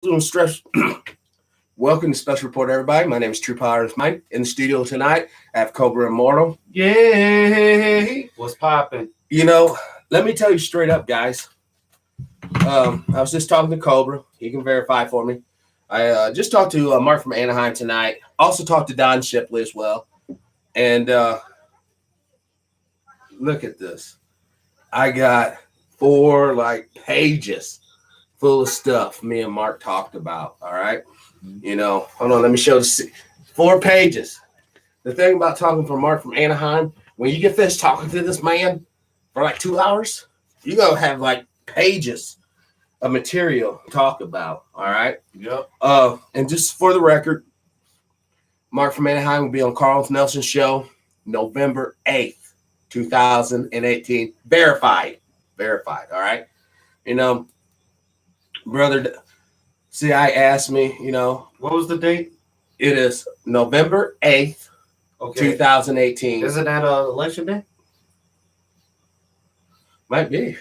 Doing stress. Welcome to Special Report, everybody. My name is True Power Mike. In the studio tonight, I have Cobra Immortal. Yay! What's popping? Let me tell you straight up, guys. I was just talking to Cobra. He can verify for me. I just talked to Mark from Anaheim tonight. Also talked to Don Shipley as well. And look at this. I got four pages full of stuff me and Mark talked about. All right. Hold on, let me show the 4 pages. The thing about talking from Mark from Anaheim, when you get finished talking to this man for like 2 hours, you're going to have like pages of material to talk about. All right. Yep. And just for the record, Mark from Anaheim will be on Carl Nelson's show November 8th, 2018. Verified. All right. Brother CI asked me, What was the date? it is November 8th, Okay. 2018. Isn't that election day? Might be.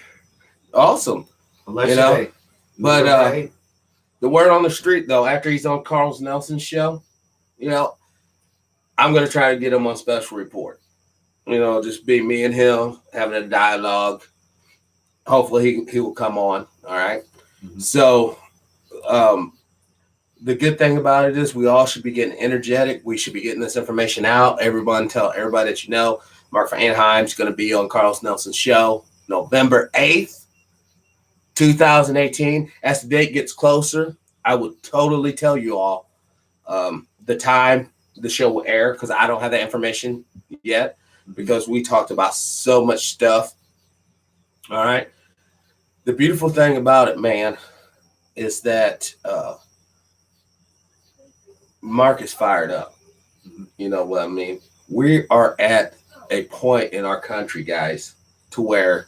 Awesome. Election know, day. but, November 8th. The word on the street, though, after he's on Carl Nelson's show, I'm going to try to get him on Special Report. Just be me and him having a dialogue. Hopefully he will come on. All right. Mhm. So, the good thing about it is we all should be getting energetic. We should be getting this information out. Everyone tell everybody that you know. Mark from Anaheim is going to be on Carl Nelson's show November 8th, 2018. As the date gets closer, I would totally tell you all the time the show will air because I don't have that information yet because we talked about so much stuff. All right. The beautiful thing about it, man, is that Mark is fired up. You know what I mean? We are at a point in our country, guys, to where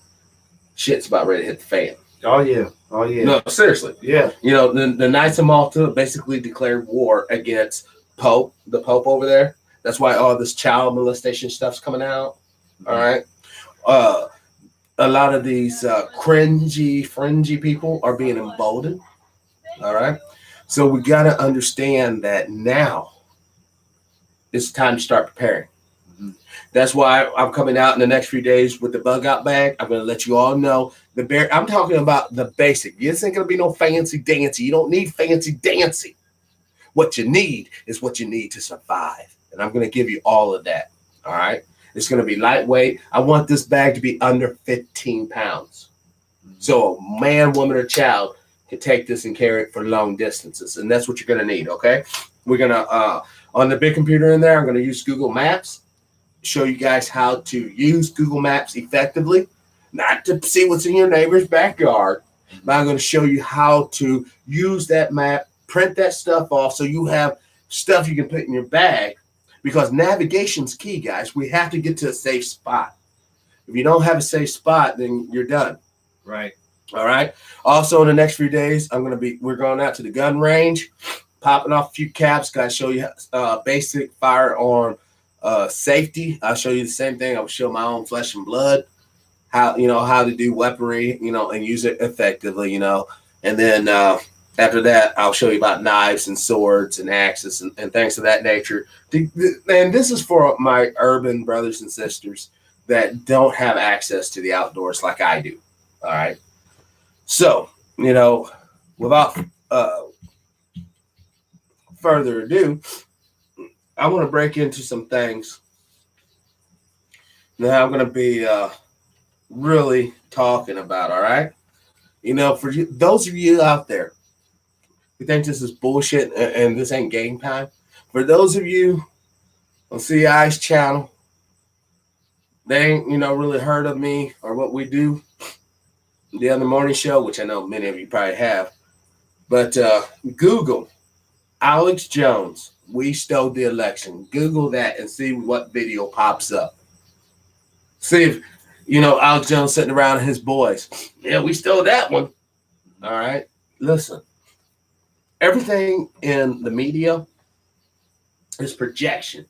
shit's about ready to hit the fan. Oh yeah. No, seriously. Yeah. The Knights of Malta basically declared war against the Pope over there. That's why all this child molestation stuff's coming out. All right. A lot of these fringy people are being emboldened. All right. So we got to understand that now it's time to start preparing. Mm-hmm. That's why I'm coming out in the next few days with the bug out bag. I'm going to let you all know I'm talking about the basic. This ain't going to be no fancy dancy. You don't need fancy dancy. What you need is what you need to survive. And I'm going to give you all of that. All right. It's going to be lightweight. I want this bag to be under 15 pounds. So a man, woman, or child can take this and carry it for long distances. And that's what you're going to need. Okay. We're going to, on the big computer in there, I'm going to use Google Maps, show you guys how to use Google Maps effectively, not to see what's in your neighbor's backyard, but I'm going to show you how to use that map, print that stuff off so you have stuff you can put in your bag because navigation's key, guys. We have to get to a safe spot. If you don't have a safe spot, then you're done. Right. All right. Also, in the next few days, we're going out to the gun range, popping off a few caps. Got to show you basic firearm safety. I'll show you the same thing. I'll show my own flesh and blood, how to do weaponry, and use it effectively, and then after that, I'll show you about knives and swords and axes and things of that nature. And this is for my urban brothers and sisters that don't have access to the outdoors like I do. All right. So, without further ado, I want to break into some things that I'm going to be really talking about. All right. For you, those of you out there who think this is bullshit and this ain't game time, for those of you on CI's channel, they ain't, really heard of me or what we do. The other morning show, which I know many of you probably have, but Google Alex Jones, we stole the election. Google that and see what video pops up. See if, Alex Jones sitting around his boys. Yeah, we stole that one. All right. Listen, everything in the media is projection.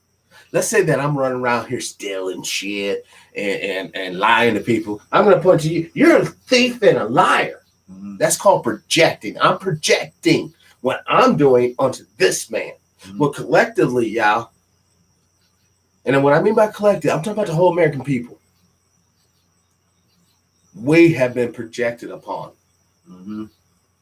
Let's say that I'm running around here stealing shit and lying to people. I'm going to point to you. You're a thief and a liar. Mm-hmm. That's called projecting. I'm projecting what I'm doing onto this man. Mhm. Well, collectively, y'all, and then what I mean by collective, I'm talking about the whole American people. We have been projected upon. Mhm.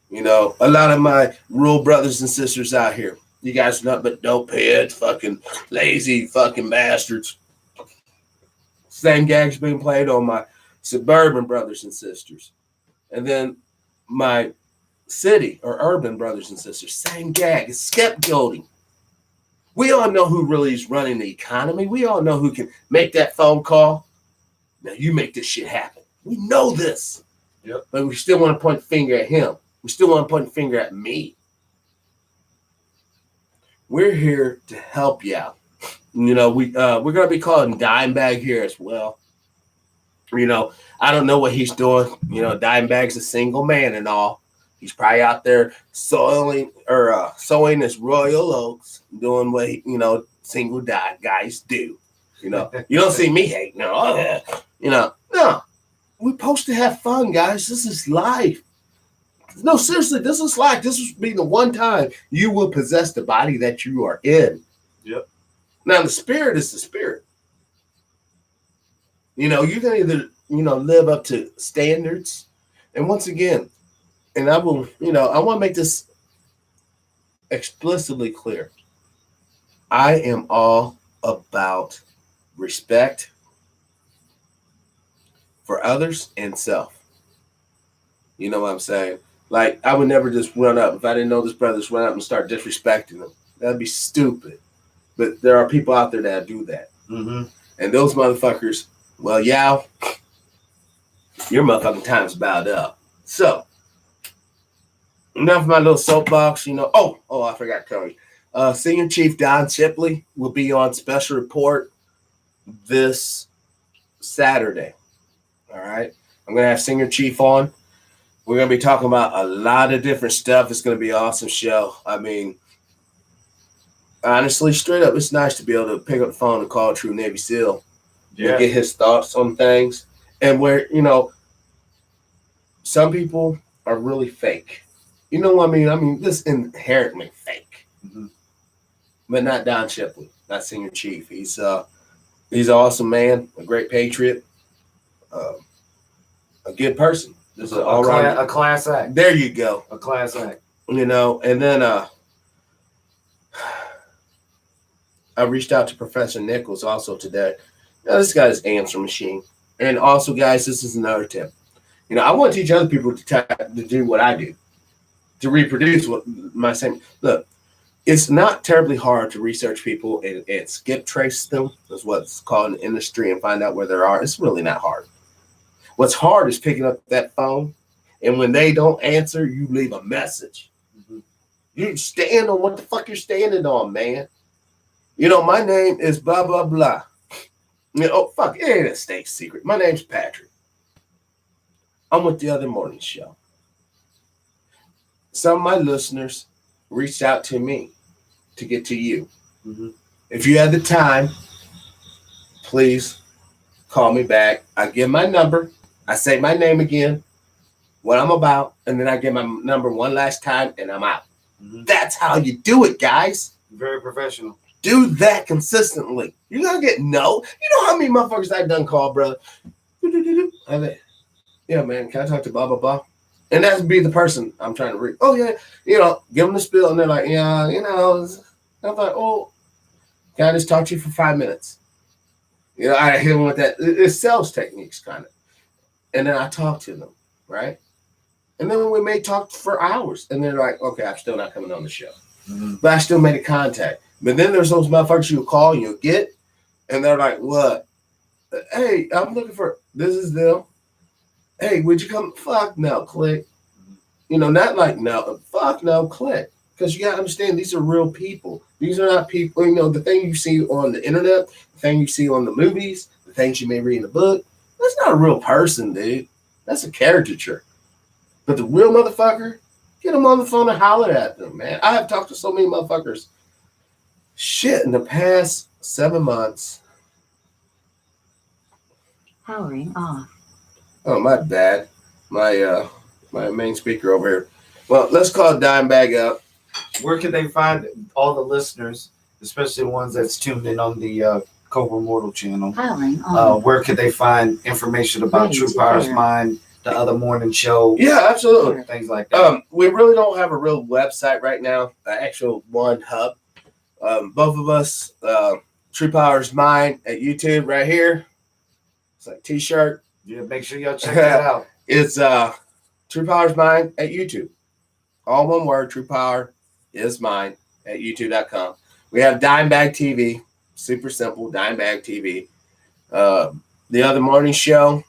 You know, a lot of my rural brothers and sisters out here, you guys are nothing but dope heads, fucking lazy fucking bastards. Same gags being played on my suburban brothers and sisters. And then my city or urban brothers and sisters, same gag. It's scapegoating. We all know who really is running the economy. We all know who can make that phone call. Now you make this shit happen. We know this. Yep. But we still want to point the finger at him. We still want to point the finger at me. We're here to help you out. You know, we're gonna be calling Dimebag here as well. You know, I don't know what he's doing. You know, Dimebag's a single man and all. He's probably out there sowing his royal oats, doing what single guys do. You know, you don't see me hate no. Oh, yeah. You know, no. We're supposed to have fun, guys. This is life. No, seriously, this is life. This will be the one time you will possess the body that you are in. Yep. Now, the spirit is the spirit. You know, you can either, live up to standards. And once again, and I will, I want to make this explicitly clear. I am all about respect for others and self. You know what I'm saying? Like, I would never just run up. If I didn't know this brother, just run up and start disrespecting them. That'd be stupid. But there are people out there that do that. Mm-hmm. And those motherfuckers, well, yeah, your motherfucking time's about up. So, enough of my little soapbox, Oh, I forgot to tell you. Senior Chief Don Chipley will be on special report this Saturday. All right? I'm going to have Senior Chief on. We're going to be talking about a lot of different stuff. It's going to be an awesome show. I mean, honestly, straight up, it's nice to be able to pick up the phone and call a true Navy SEAL. Yeah. And get his thoughts on things. And where, some people are really fake. You know what I mean? I mean, this inherently fake. Mm-hmm. But not Don Chipley, not Senior Chief. He's an awesome man, a great patriot, a good person. This is A class act. There you go. A class act. And then I reached out to Professor Nichols also today. Now, this guy's answer machine. And also, guys, this is another tip. I want to teach other people to do what I do, to reproduce what my same. Look, it's not terribly hard to research people and skip trace them. That's what's called in the industry and find out where they are. It's really not hard. What's hard is picking up that phone, and when they don't answer, you leave a message. Mm-hmm. You stand on what the fuck you're standing on, man. My name is blah, blah, blah. Fuck, it ain't a state secret. My name's Patrick. I'm with the Other Morning Show. Some of my listeners reached out to me to get to you. Mm-hmm. If you have the time, please call me back. I give my number. I say my name again, what I'm about, and then I give my number one last time, and I'm out. Mm-hmm. That's how you do it, guys. Very professional. Do that consistently. You're going to get no. You know how many motherfuckers I've done call, brother? I'm like, yeah, man, can I talk to blah, blah, blah? And that would be the person I'm trying to reach. Oh, yeah. Give them the spiel, and they're like, yeah, I'm like, oh, can I just talk to you for 5 minutes? I hit them with that. It's sales techniques, kind of. And then I talk to them, right? And then we may talk for hours. And they're like, okay, I'm still not coming on the show. Mm-hmm. But I still made a contact. But then there's those motherfuckers you'll call and you'll get, and they're like, what? Hey, I'm looking for, this is them. Hey, would you come? Fuck no, click. Not like no, fuck no, click. Because you got to understand, these are real people. These are not people, the thing you see on the internet, the thing you see on the movies, the things you may read in a book, that's not a real person, dude. That's a caricature. But the real motherfucker, get them on the phone and holler at them, man. I have talked to so many motherfuckers. Shit, in the past 7 months. Powering off. Oh, my bad. My main speaker over here. Well, let's call Dimebag up. Where can they find all the listeners, especially the ones that's tuned in on the Cobra Mortal channel? Powering on. Where could they find information about Ready True to Powers fire. Mind, the other morning show, Yeah, absolutely. things like that? We really don't have a real website right now, the actual one hub. Both of us, True Powers Mind at YouTube right here. It's like t-shirt. Yeah, make sure y'all check that out. It's True Powers Mind at YouTube. All one word, True Power is Mine at YouTube.com. We have Dimebag TV, super simple, Dimebag TV. The Other Morning Show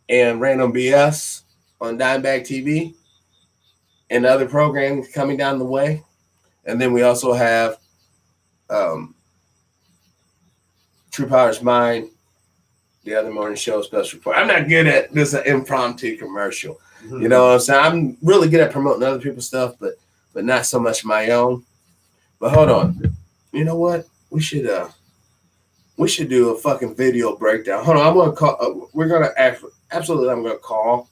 and Random BS on Dimebag TV and other programs coming down the way. And then we also have True Powers Mind, The Other Morning Show special report. I'm not good at this impromptu commercial. You know what I'm saying? I'm really good at promoting other people's stuff, but not so much my own. But hold on. You know what? We should do a fucking video breakdown. Hold on, I'm gonna call. We're gonna absolutely. I'm gonna call,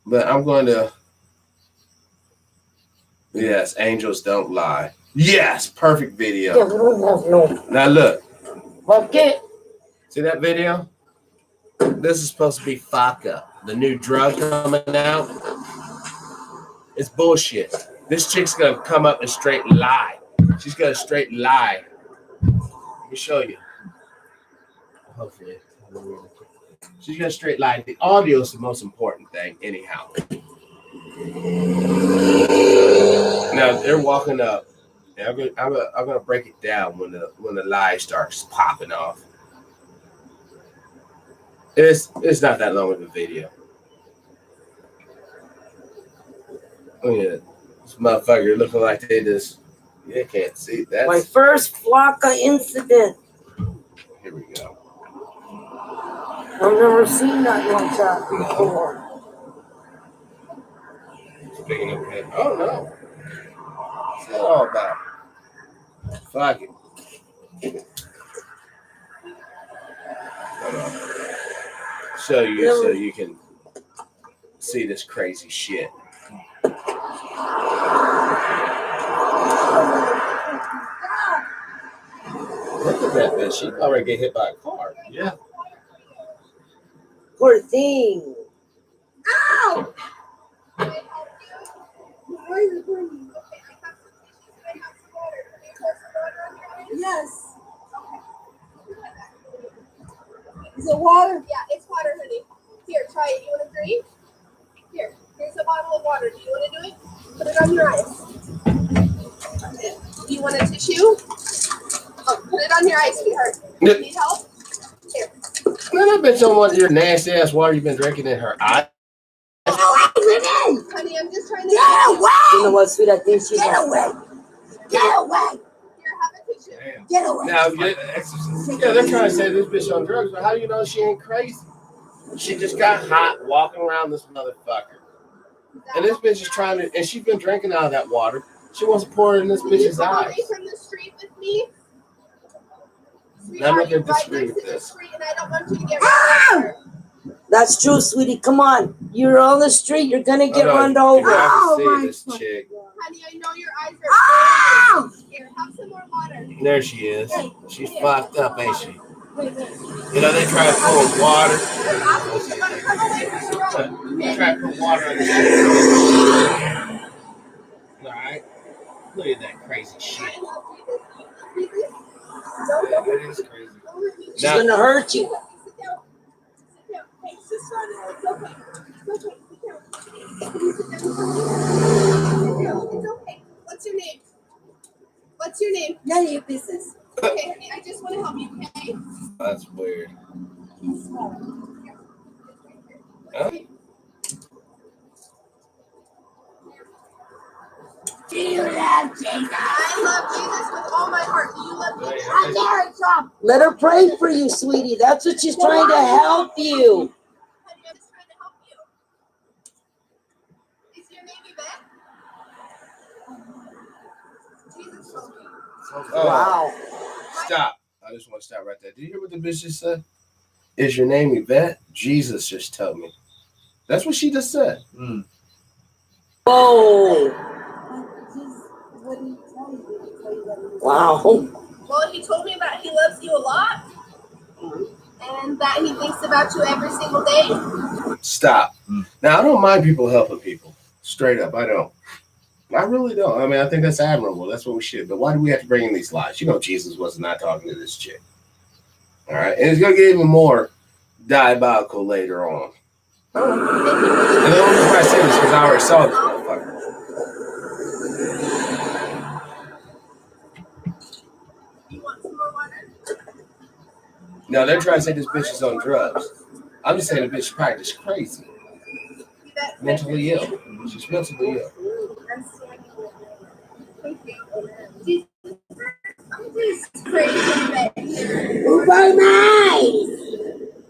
but I'm going to. Yes, angels don't lie. Yes, perfect video. Now look. Okay. See that video? This is supposed to be Faka, the new drug coming out. It's bullshit. This chick's gonna come up and straight lie. She's gonna straight lie. Let me show you. Hopefully. She's gonna straight lie. The audio is the most important thing, anyhow. Now they're walking up. And I'm gonna break it down when the lie starts popping off. It's not that long of a video. Look at it. This motherfucker looking like they just you can't see that. My first Flocka incident. Here we go. I've never seen that like that before. Speaking of it, oh no. What's that all about? Fuck it. Hold on. Show you so you can see this crazy shit. Look at that bitch. She already get hit by a car. Yeah. Poor thing. Ow! Yes. Is it water? Yeah, it's water, honey. Here, try it. You want to drink? Here's a bottle of water. Do you want to do it? Put it on your eyes. Do you want a tissue? Oh, put it on your eyes, sweetheart. Need help? Here. Man, that bitch don't want your nasty ass water you've been drinking in her eye. Honey, I'm just trying to You know what, sweet? I think she's Get away. Here, have a tissue. Damn. Get away. Now, Like the Exorcist. yeah, they're trying to say this bitch on drugs, but how do you know she ain't crazy? She just got hot walking around this motherfucker. And this bitch is trying to, and she's been drinking out of that water. She wants to pour it in this Can you bitch's come away eyes. from the street with me? Now I'm not Sweetheart, you're gonna right disagree next with to the this. street, and I don't want you to get run over. That's true, sweetie. Come on. You're on the street. You're going to get run You over. have to see this chick. Honey, I know your eyes are. Here, have some more water. There she is. She's fucked up, ain't she? Wait. You know, they try to pour water. Come away from the road. They try to put water on the shit. Alright. Look at that crazy shit. Yeah, that is crazy. She's going to hurt you. Sit down. Sit down. Hey, sister, it's okay. It's okay. Sit down. Sit down. It's okay. What's your name? What's your name? None of your business. Okay, honey, I just want to help you, okay? That's weird. Huh? Do you love Jesus? I love Jesus with all my heart. Do you love Jesus? Let her pray for you, sweetie. That's what she's trying to help you. Honey, I'm just trying to help you. Is your name Yvette? Jesus told me. Oh, Wow. stop. I just want to stop right there. Did you hear what the bitch just said? Is your name Yvette? Jesus just told me. That's what she just said. Mm. Whoa. Wow. Well, he told me that he loves you a lot and that he thinks about you every single day. Stop. Now, I don't mind people helping people. Straight up, I don't. I really don't. I mean, I think that's admirable. That's what we should. But why do we have to bring in these lies? You know, Jesus was not talking to this chick. All right, and it's gonna get even more diabolical later on. And the only reason why I say this is because I already saw this motherfucker. You want some more water? Now they're trying to say this bitch is on drugs. I'm just saying the bitch practice crazy, You bet. mentally ill. She's mentally ill. Thank you. Jesus, I'm just crazy. Who burned my eyes?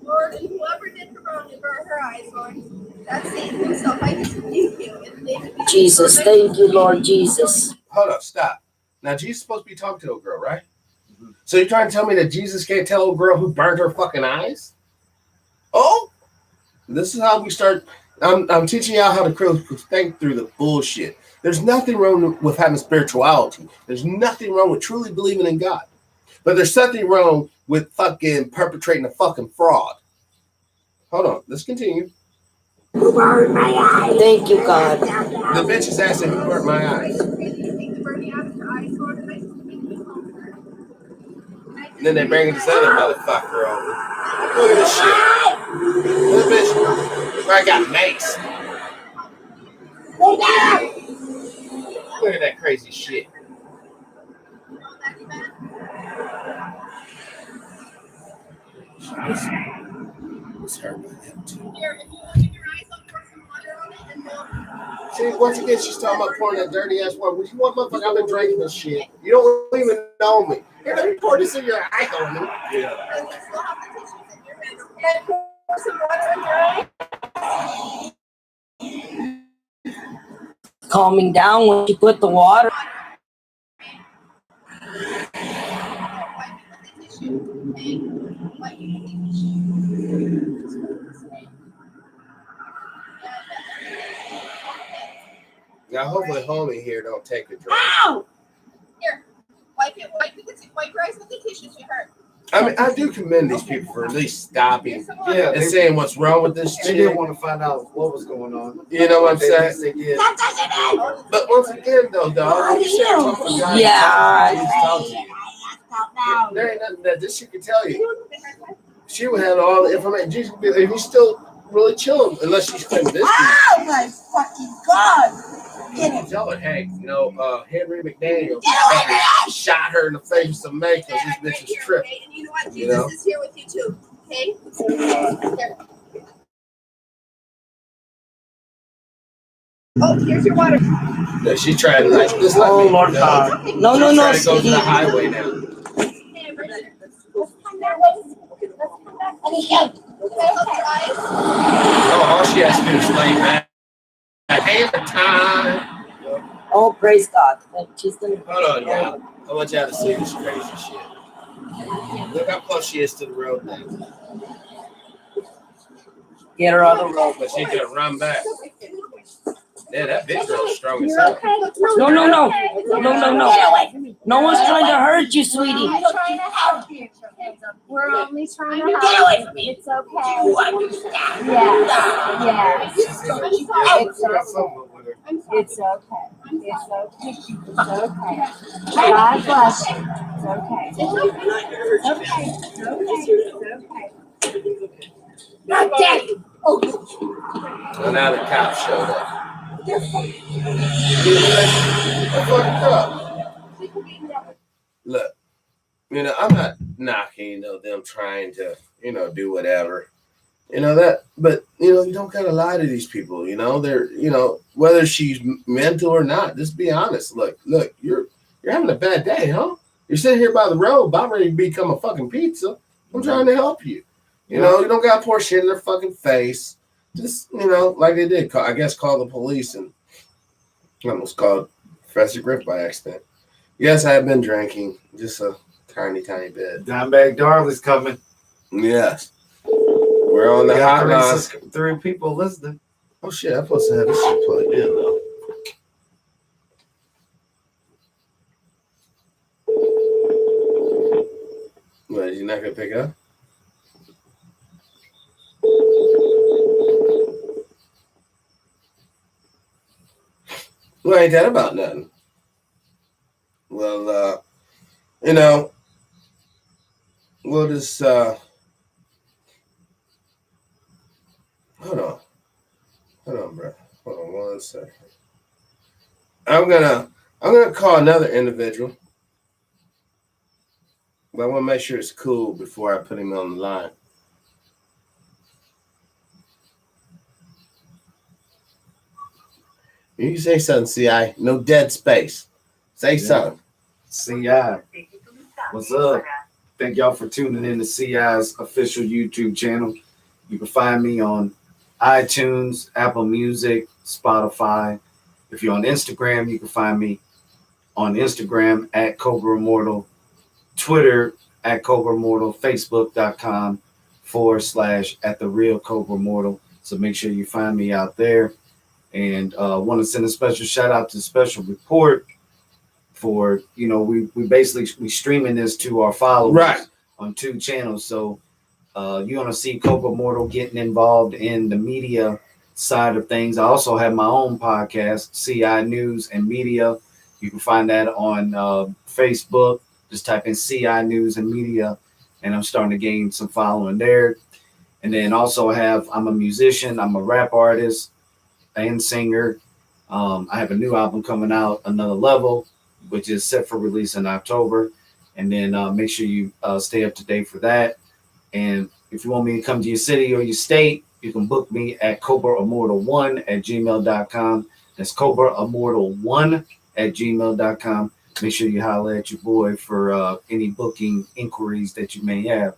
Lord, and whoever did the wrong and burn her eyes, Lord, that's Satan himself. I just rebuke you in the name of Jesus, thank you, Lord Jesus. Hold up, stop. Now Jesus is supposed to be talking to a girl, right? So you're trying to tell me that Jesus can't tell a girl who burned her fucking eyes? Oh, this is how we start. I'm teaching y'all how to think through the bullshit. There's nothing wrong with having spirituality. There's nothing wrong with truly believing in God. But there's something wrong with fucking perpetrating a fucking fraud. Hold on, let's continue. Who burned my eyes? Thank you, God. The bitch is asking who burnt my eyes. And then they bring this other motherfucker over. Look at this shit. This bitch, I got maced. Look at that crazy shit. It's hurt by them too. See, once again, she's talking about pouring that dirty ass water. What you want, motherfucker? I've been drinking this shit. You don't even know me. Here, let me pour this in your eye, homie. Yeah. Calming down when you put the water. Now, hopefully, homie here don't take a drink. Ow! Here, wipe your eyes with the tissue, sweetheart. I mean, I do commend these people for at least stopping Yeah, and saying what's wrong with this they did shit. want to find out what was going on. You know what I'm saying? They did. But once again, though, dog, you said Yeah. talk to you. There ain't nothing that this shit can tell you. She would have all the information. Jesus would be there. He's still really chilling unless she's claiming this. Oh my fucking God! Tell her, hey, you know, Henry McDaniel shot her in the face with some make because this bitch is tripping. And you know what? You Jesus know? is here with you too. Okay? Here. Oh, here's your water. No, she's trying to like just let Oh, me Lord know. God. She's No, trying to go to sweetie. the highway now. Oh, all she has to do is lay back. Hammer time. Oh, praise God. She's gonna. Hold on, y'all. I want y'all to see this crazy shit. Look how close she is to the road now. Get her on the road. But she's gonna run back. Yeah, that big girl's strong as hell. No. No one's trying to hurt you, sweetie. I'm trying to help you. We're only trying to help. Get away from me. It's okay. You understand? Yeah. It's It's okay. It's okay. It's okay. God bless you. It's okay. It's okay. Not dead. So now the cops showed up. Look, you know, I'm not knocking, you know, them trying to, you know, do whatever. You know that, but you know, you don't gotta lie to these people. You know, they're, you know, whether she's mental or not. Just be honest. Look, you're having a bad day, huh? You're sitting here by the road, about ready to become a fucking pizza. I'm trying to help you. You know, you don't gotta pour shit in their fucking face. Just, you know, like they did. I guess call the police and almost called Professor Griff by accident. Yes, I have been drinking, just a tiny bit. Dimebag Darley's coming. Yes. We're on the We got hotline. three people listening. Oh shit, I'm supposed to have this shit plugged in though. You're not gonna pick up? Well, ain't that about nothing? Well, we'll just hold on, bro. Hold on 1 second. I'm gonna call another individual, but I want to make sure it's cool before I put him on the line. You can say something, CI. No dead space. Say something. CI, what's up? Thank y'all for tuning in to CI's official YouTube channel. You can find me on iTunes, Apple Music, Spotify. If you're on Instagram, you can find me on Instagram at Cobra Immortal, Twitter at Cobra Immortal, Facebook.com/@TheRealCobraMortal. So make sure you find me out there. And want to send a special shout out to Special Report for, we streaming this to our followers Right. on 2 channels. So you're going to see Cobra Immortal getting involved in the media side of things. I also have my own podcast, CI News and Media. You can find that on Facebook. Just type in CI News and Media, and I'm starting to gain some following there. And then also I'm a musician. I'm a rap artist and singer. I have a new album coming out, Another Level, which is set for release in October. And then make sure you stay up to date for that. And if you want me to come to your city or your state, you can book me at CobraImmortal1@gmail.com. That's CobraImmortal1@gmail.com. Make sure you holler at your boy for any booking inquiries that you may have.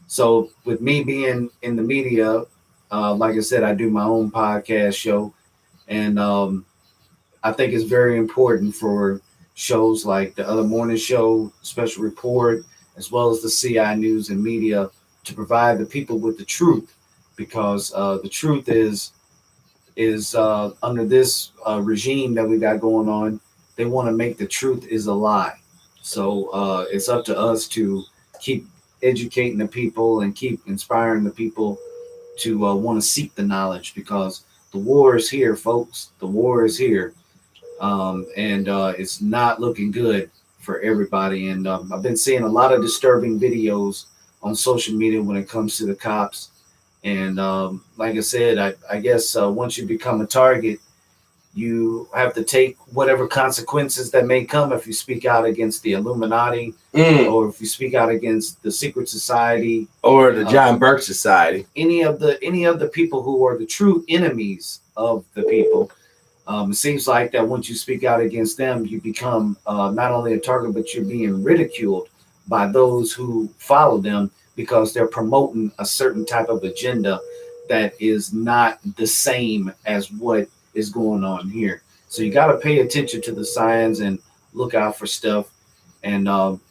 So with me being in the media, like I said, I do my own podcast show. And I think it's very important for shows like the Other Morning Show, Special Report, as well as the CI News and Media to provide the people with the truth, because the truth is under this regime that we got going on, they want to make the truth is a lie. So it's up to us to keep educating the people and keep inspiring the people to want to seek the knowledge, because the war is here, folks. The war is here. And it's not looking good for everybody. And I've been seeing a lot of disturbing videos on social media when it comes to the cops. And like I said, I guess once you become a target, you have to take whatever consequences that may come if you speak out against the Illuminati or if you speak out against the secret society or the John Burke Society. Any of the people who are the true enemies of the people. It seems like that once you speak out against them, you become not only a target, but you're being ridiculed by those who follow them, because they're promoting a certain type of agenda that is not the same as what is going on here. So you got to pay attention to the signs and look out for stuff. And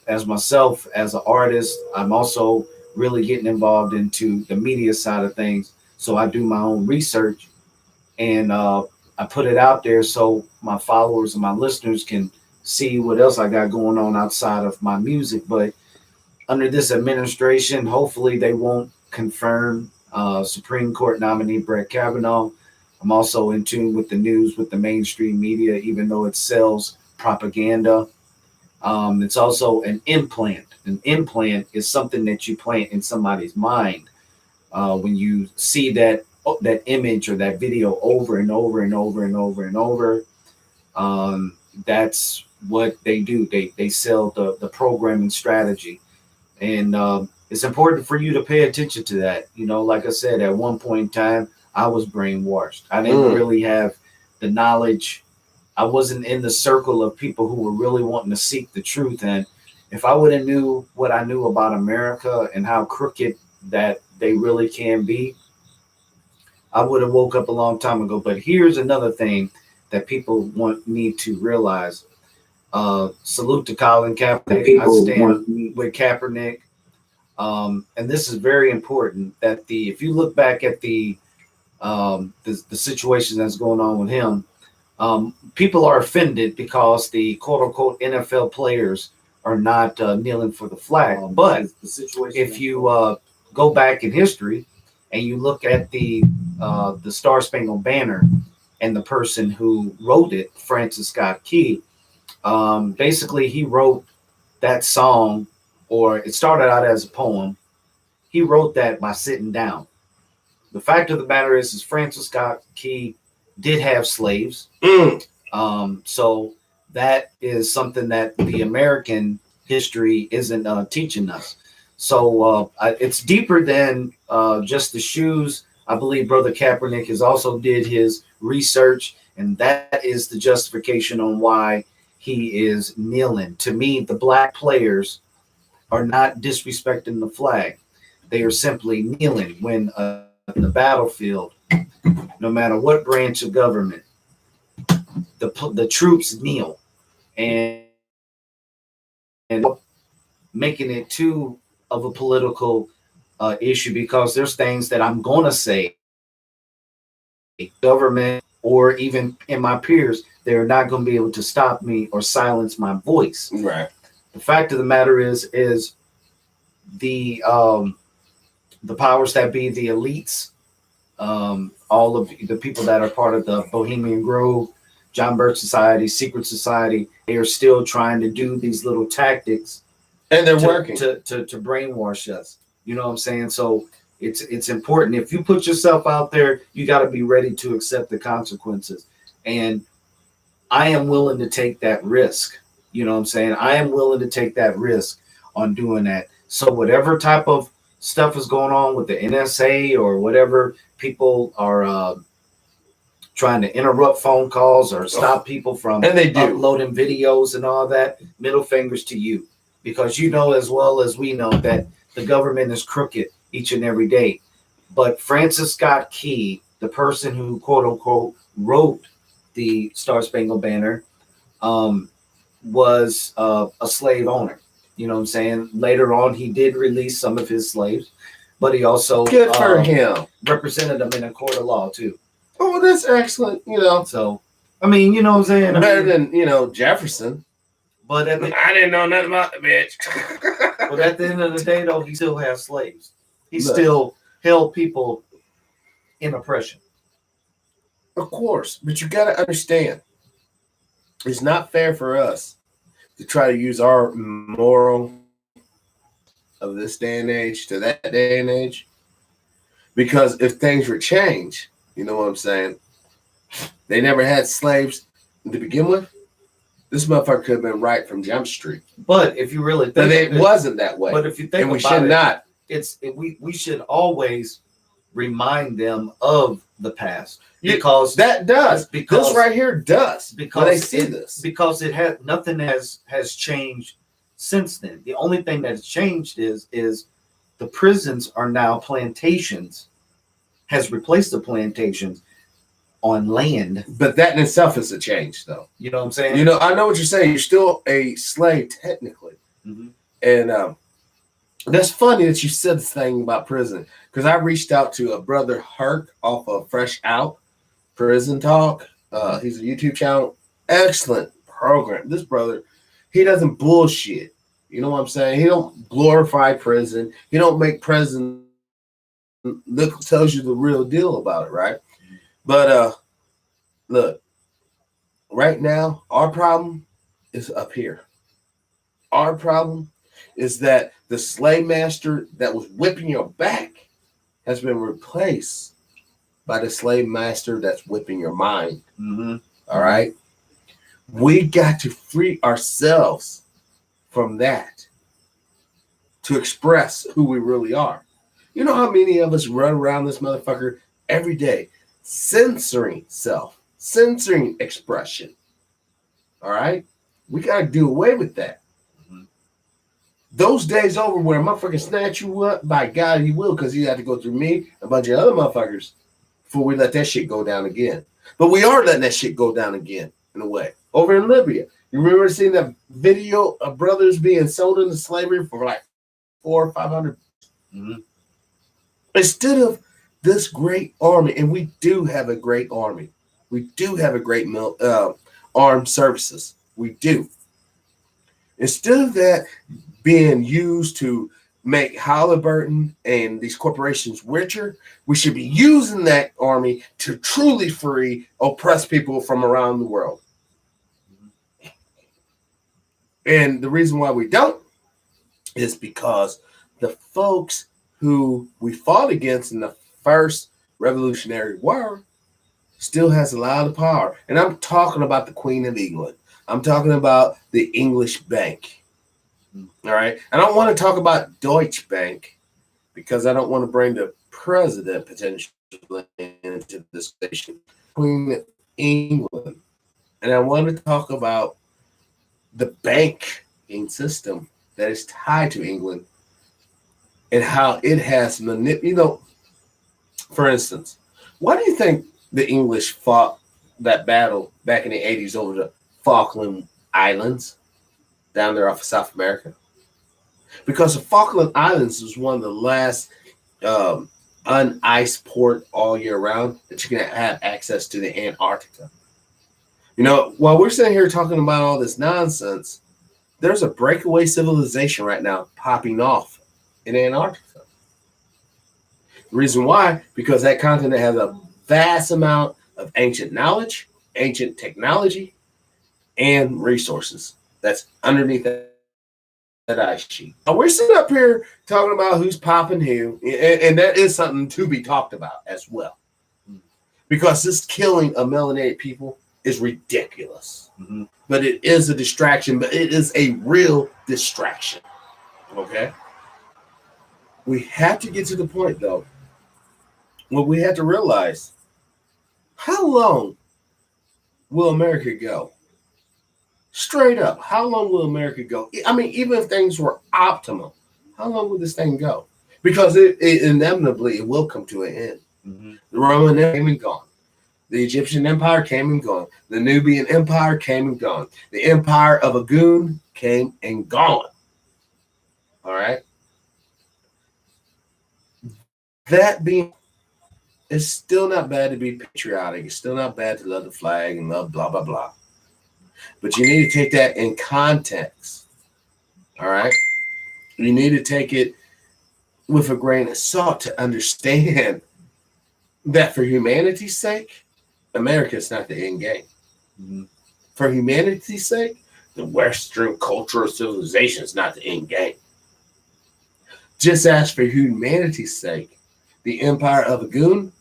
as myself, as an artist, I'm also really getting involved into the media side of things. So I do my own research, and I put it out there so my followers and my listeners can see what else I got going on outside of my music. But under this administration, hopefully they won't confirm Supreme Court nominee Brett Kavanaugh. I'm also in tune with the news, with the mainstream media, even though it sells propaganda. It's also an implant. An implant is something that you plant in somebody's mind. When you see that image or that video over and over and over and over and over, that's what they do. They sell the programming strategy. And it's important for you to pay attention to that. Like I said, at one point in time, I was brainwashed. I didn't really have the knowledge. I wasn't in the circle of people who were really wanting to seek the truth. And if I would have knew what I knew about America and how crooked that they really can be, I would have woke up a long time ago. But here's another thing that people need to realize. Salute to Colin Kaepernick. I stand with Kaepernick. And this is very important, that if you look back at the situation that's going on with him, people are offended because the quote unquote NFL players are not kneeling for the flag. But the situation, if you go back in history and you look at the Star Spangled Banner and the person who wrote it, Francis Scott Key, basically he wrote that song, or it started out as a poem. He wrote that by sitting down. The fact of the matter is Francis Scott Key did have slaves. So that is something that the American history isn't teaching us. So it's deeper than just the shoes. I believe Brother Kaepernick has also did his research, and that is the justification on why he is kneeling. To me, the black players are not disrespecting the flag. They are simply kneeling when in the battlefield, no matter what branch of government, the troops kneel, and making it too of a political issue, because there's things that I'm going to say, government or even in my peers, they're not going to be able to stop me or silence my voice. Right. The fact of the matter is the powers that be, the elites, all of the people that are part of the Bohemian Grove, John Birch Society, Secret Society, they are still trying to do these little tactics, and they're working to brainwash us. You know what I'm saying? So it's important. If you put yourself out there, you got to be ready to accept the consequences. And I am willing to take that risk. You know what I'm saying? I am willing to take that risk on doing that. So whatever type of stuff is going on with the NSA or whatever, people are trying to interrupt phone calls or stop people from and they do uploading videos and all that, middle fingers to you, because you know as well as we know that the government is crooked each and every day. But Francis Scott Key, the person who quote unquote wrote the Star Spangled Banner, was a slave owner. You know what I'm saying? Later on, he did release some of his slaves, but he also good for him represented them in a court of law too. Oh, that's excellent. You know, so I mean, you know what I'm saying? Better than Jefferson. But I didn't know nothing about the bitch. But at the end of the day, though, he still has slaves. He still held people in oppression. Of course, but you got to understand, it's not fair for us to try to use our moral of this day and age to that day and age, because if things were changed, you know what I'm saying? They never had slaves to begin with. This motherfucker could have been right from Jump Street. But if you really think, but it wasn't that way. But if you think and we about should it, not. We should always remind them of the past, because that does. Because this right here does. Because they see this. Because it had nothing has changed since then. The only thing that's changed is the prisons are now plantations, has replaced the plantations on land. But that in itself is a change, though. You know what I'm saying? You know, I know what you're saying. You're still a slave technically. Mm-hmm. And that's funny that you said this thing about prison, because I reached out to a brother Herc off of Fresh Out Prison Talk. He's a YouTube channel. Excellent program. This brother, he doesn't bullshit. You know what I'm saying? He don't glorify prison. He don't make prison look, tells you the real deal about it, right? But look, right now, our problem is up here. Our problem is that the slave master that was whipping your back has been replaced by the slave master that's whipping your mind. Mm-hmm. All right? We got to free ourselves from that to express who we really are. You know how many of us run around this motherfucker every day censoring self, censoring expression? All right? We got to do away with that. Those days over where a motherfucker snatch you up, by God, he will, because he had to go through me and a bunch of other motherfuckers before we let that shit go down again. But we are letting that shit go down again, in a way. Over in Libya. You remember seeing that video of brothers being sold into slavery for like 400 or 500? Mm-hmm. Instead of this great army, and we do have a great army. We do have a great armed services. We do. Instead of that being used to make Halliburton and these corporations richer, we should be using that army to truly free oppressed people from around the world. And the reason why we don't is because the folks who we fought against in the first Revolutionary War still has a lot of power. And I'm talking about the Queen of England. I'm talking about the English Bank. All right. I don't want to talk about Deutsche Bank because I don't want to bring the president potentially into this station. Queen of England. And I want to talk about the banking system that is tied to England and how it has manipulated. For instance, why do you think the English fought that battle back in the 80s over the Falkland Islands down there off of South America? Because the Falkland Islands was one of the last uniced port all year round that you can have access to the Antarctica. While we're sitting here talking about all this nonsense, there's a breakaway civilization right now popping off in Antarctica. The reason why, because that continent has a vast amount of ancient knowledge, ancient technology, and resources that's underneath that ice sheet. Now we're sitting up here talking about who's popping who, and that is something to be talked about as well. Because this killing of melanated people is ridiculous. Mm-hmm. But it is a distraction, but it is a real distraction. Okay? We have to get to the point, though, where we have to realize, how long will America go? Straight up, how long will America go? I mean, even if things were optimal, how long will this thing go? Because it inevitably it will come to an end. Mm-hmm. The Roman Empire came and gone. The Egyptian Empire came and gone. The Nubian Empire came and gone. The Empire of Agun came and gone. All right? That being, it's still not bad to be patriotic. It's still not bad to love the flag and love blah, blah, blah. But you need to take that in context. All right? You need to take it with a grain of salt to understand that for humanity's sake, America is not the end game. Mm-hmm. For humanity's sake, the Western cultural civilization is not the end game. Just as for humanity's sake, the Empire of Agun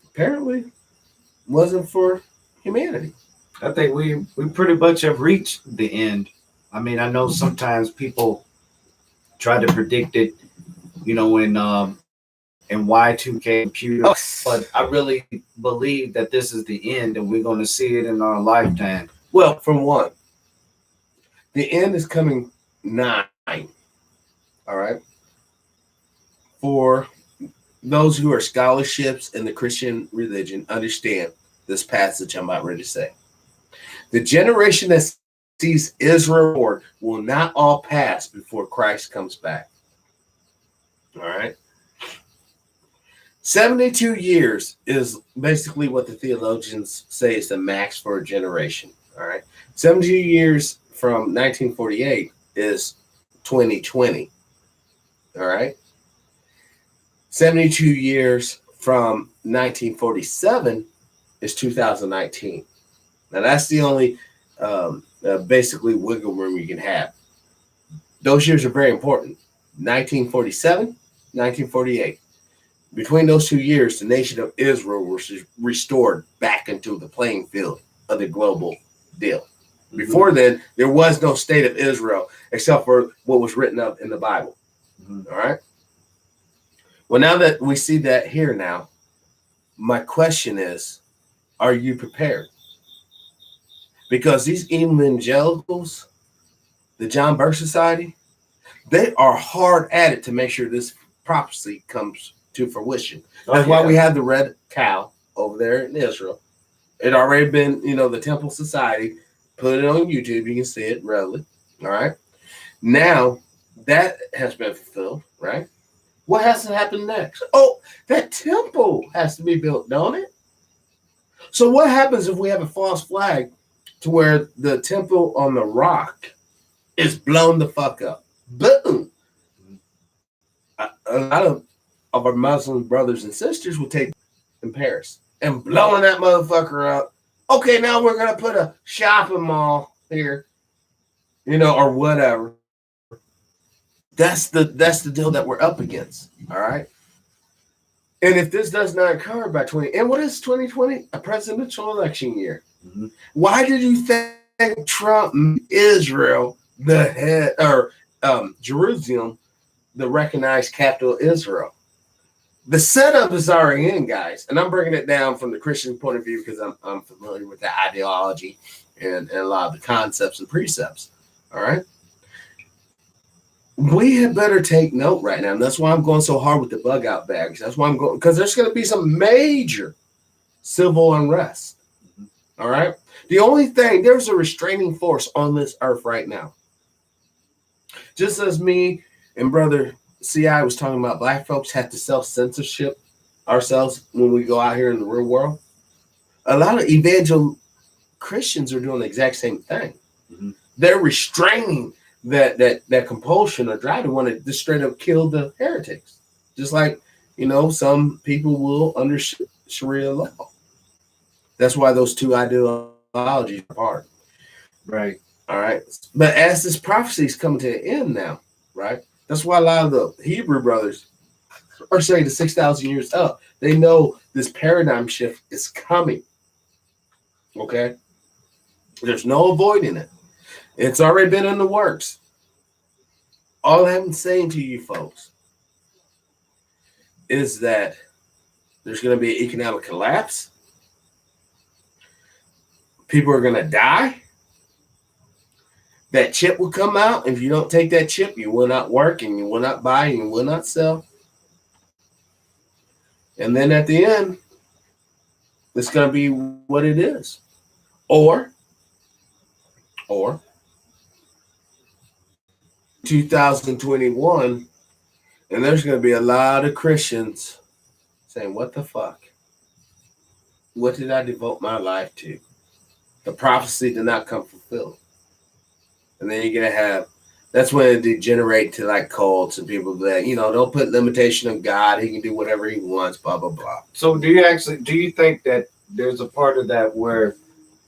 apparently wasn't for humanity. I think we pretty much have reached the end. I mean, I know sometimes people try to predict it, in Y2K computer, but I really believe that this is the end and we're going to see it in our lifetime. Well, from one, the end is coming nigh. All right. For those who are scholarships in the Christian religion, understand this passage I'm about ready to say. The generation that sees Israel will not all pass before Christ comes back. All right. 72 years is basically what the theologians say is the max for a generation. All right. 72 years from 1948 is 2020. All right. 72 years from 1947 is 2019. Now, that's the only basically wiggle room you can have. Those years are very important. 1947, 1948. Between those 2 years, the nation of Israel was restored back into the playing field of the global deal. Mm-hmm. Before then, there was no state of Israel except for what was written up in the Bible. Mm-hmm. All right? Well, now that we see that here now, my question is, are you prepared? Because these evangelicals, the John Birch Society, they are hard at it to make sure this prophecy comes to fruition. That's why we have the red cow over there in Israel. It already been, the Temple Society put it on YouTube. You can see it readily. All right. Now that has been fulfilled, right? What has to happen next? Oh, that temple has to be built, don't it? So what happens if we have a false flag to where the temple on the rock is blown the fuck up. Boom. A lot of our Muslim brothers and sisters will take in Paris and blowing that motherfucker up. Okay, now we're gonna put a shopping mall here, or whatever. That's the deal that we're up against. All right. And if this does not occur by 20, and what is 2020? A presidential election year. Mm-hmm. Why did you think Trump made Israel the head, or Jerusalem, the recognized capital of Israel? The setup is already in, guys. And I'm bringing it down from the Christian point of view because I'm familiar with the ideology and a lot of the concepts and precepts. All right. We had better take note right now. And that's why I'm going so hard with the bug out bags. That's why I'm going, because there's going to be some major civil unrest. All right. The only thing, there's a restraining force on this earth right now. Just as me and brother C.I. was talking about, black folks have to self-censorship ourselves when we go out here in the real world. A lot of evangelical Christians are doing the exact same thing. Mm-hmm. They're restraining that compulsion or drive to want to just straight up kill the heretics. Just like, some people will under Sharia law. That's why those two ideologies are apart. Right. All right. But as this prophecy is coming to an end now, right? That's why a lot of the Hebrew brothers are saying the 6,000 years up. They know this paradigm shift is coming. Okay? There's no avoiding it. It's already been in the works. All I'm saying to you folks is that there's going to be an economic collapse. People are going to die. That chip will come out. If you don't take that chip, you will not work and you will not buy and you will not sell. And then at the end, it's going to be what it is. Or 2021, and there's going to be a lot of Christians saying, what the fuck? What did I devote my life to? The prophecy did not come fulfilled. And then you're going to have, that's when it degenerate to like cults and people that, don't put limitation on God. He can do whatever he wants, blah, blah, blah. So do you think that there's a part of that where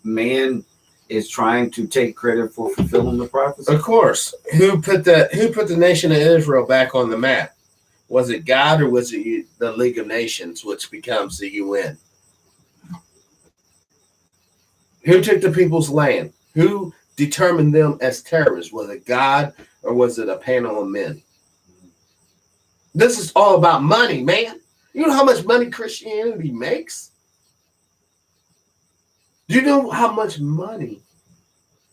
man is trying to take credit for fulfilling the prophecy? Of course. Who put the nation of Israel back on the map? Was it God or was it the League of Nations, which becomes the UN? Who took the people's land? Who determined them as terrorists? Was it God or was it a panel of men? This is all about money, man. You know how much money Christianity makes? Do you know how much money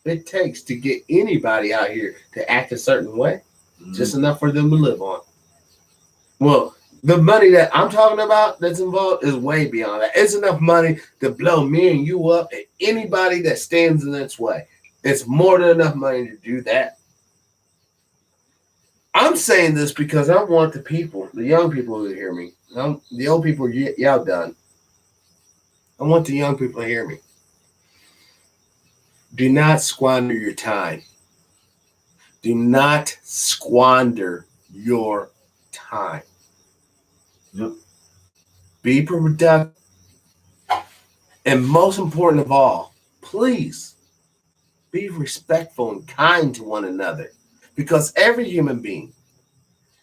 it takes to get anybody out here to act a certain way? Mm-hmm. Just enough for them to live on. Well, the money that I'm talking about that's involved is way beyond that. It's enough money to blow me and you up and anybody that stands in its way. It's more than enough money to do that. I'm saying this because I want the people, the young people who hear me, the old people, y'all done. I want the young people to hear me. Do not squander your time. Do not squander your time. Yep. Be productive. And most important of all, please be respectful and kind to one another. Because every human being,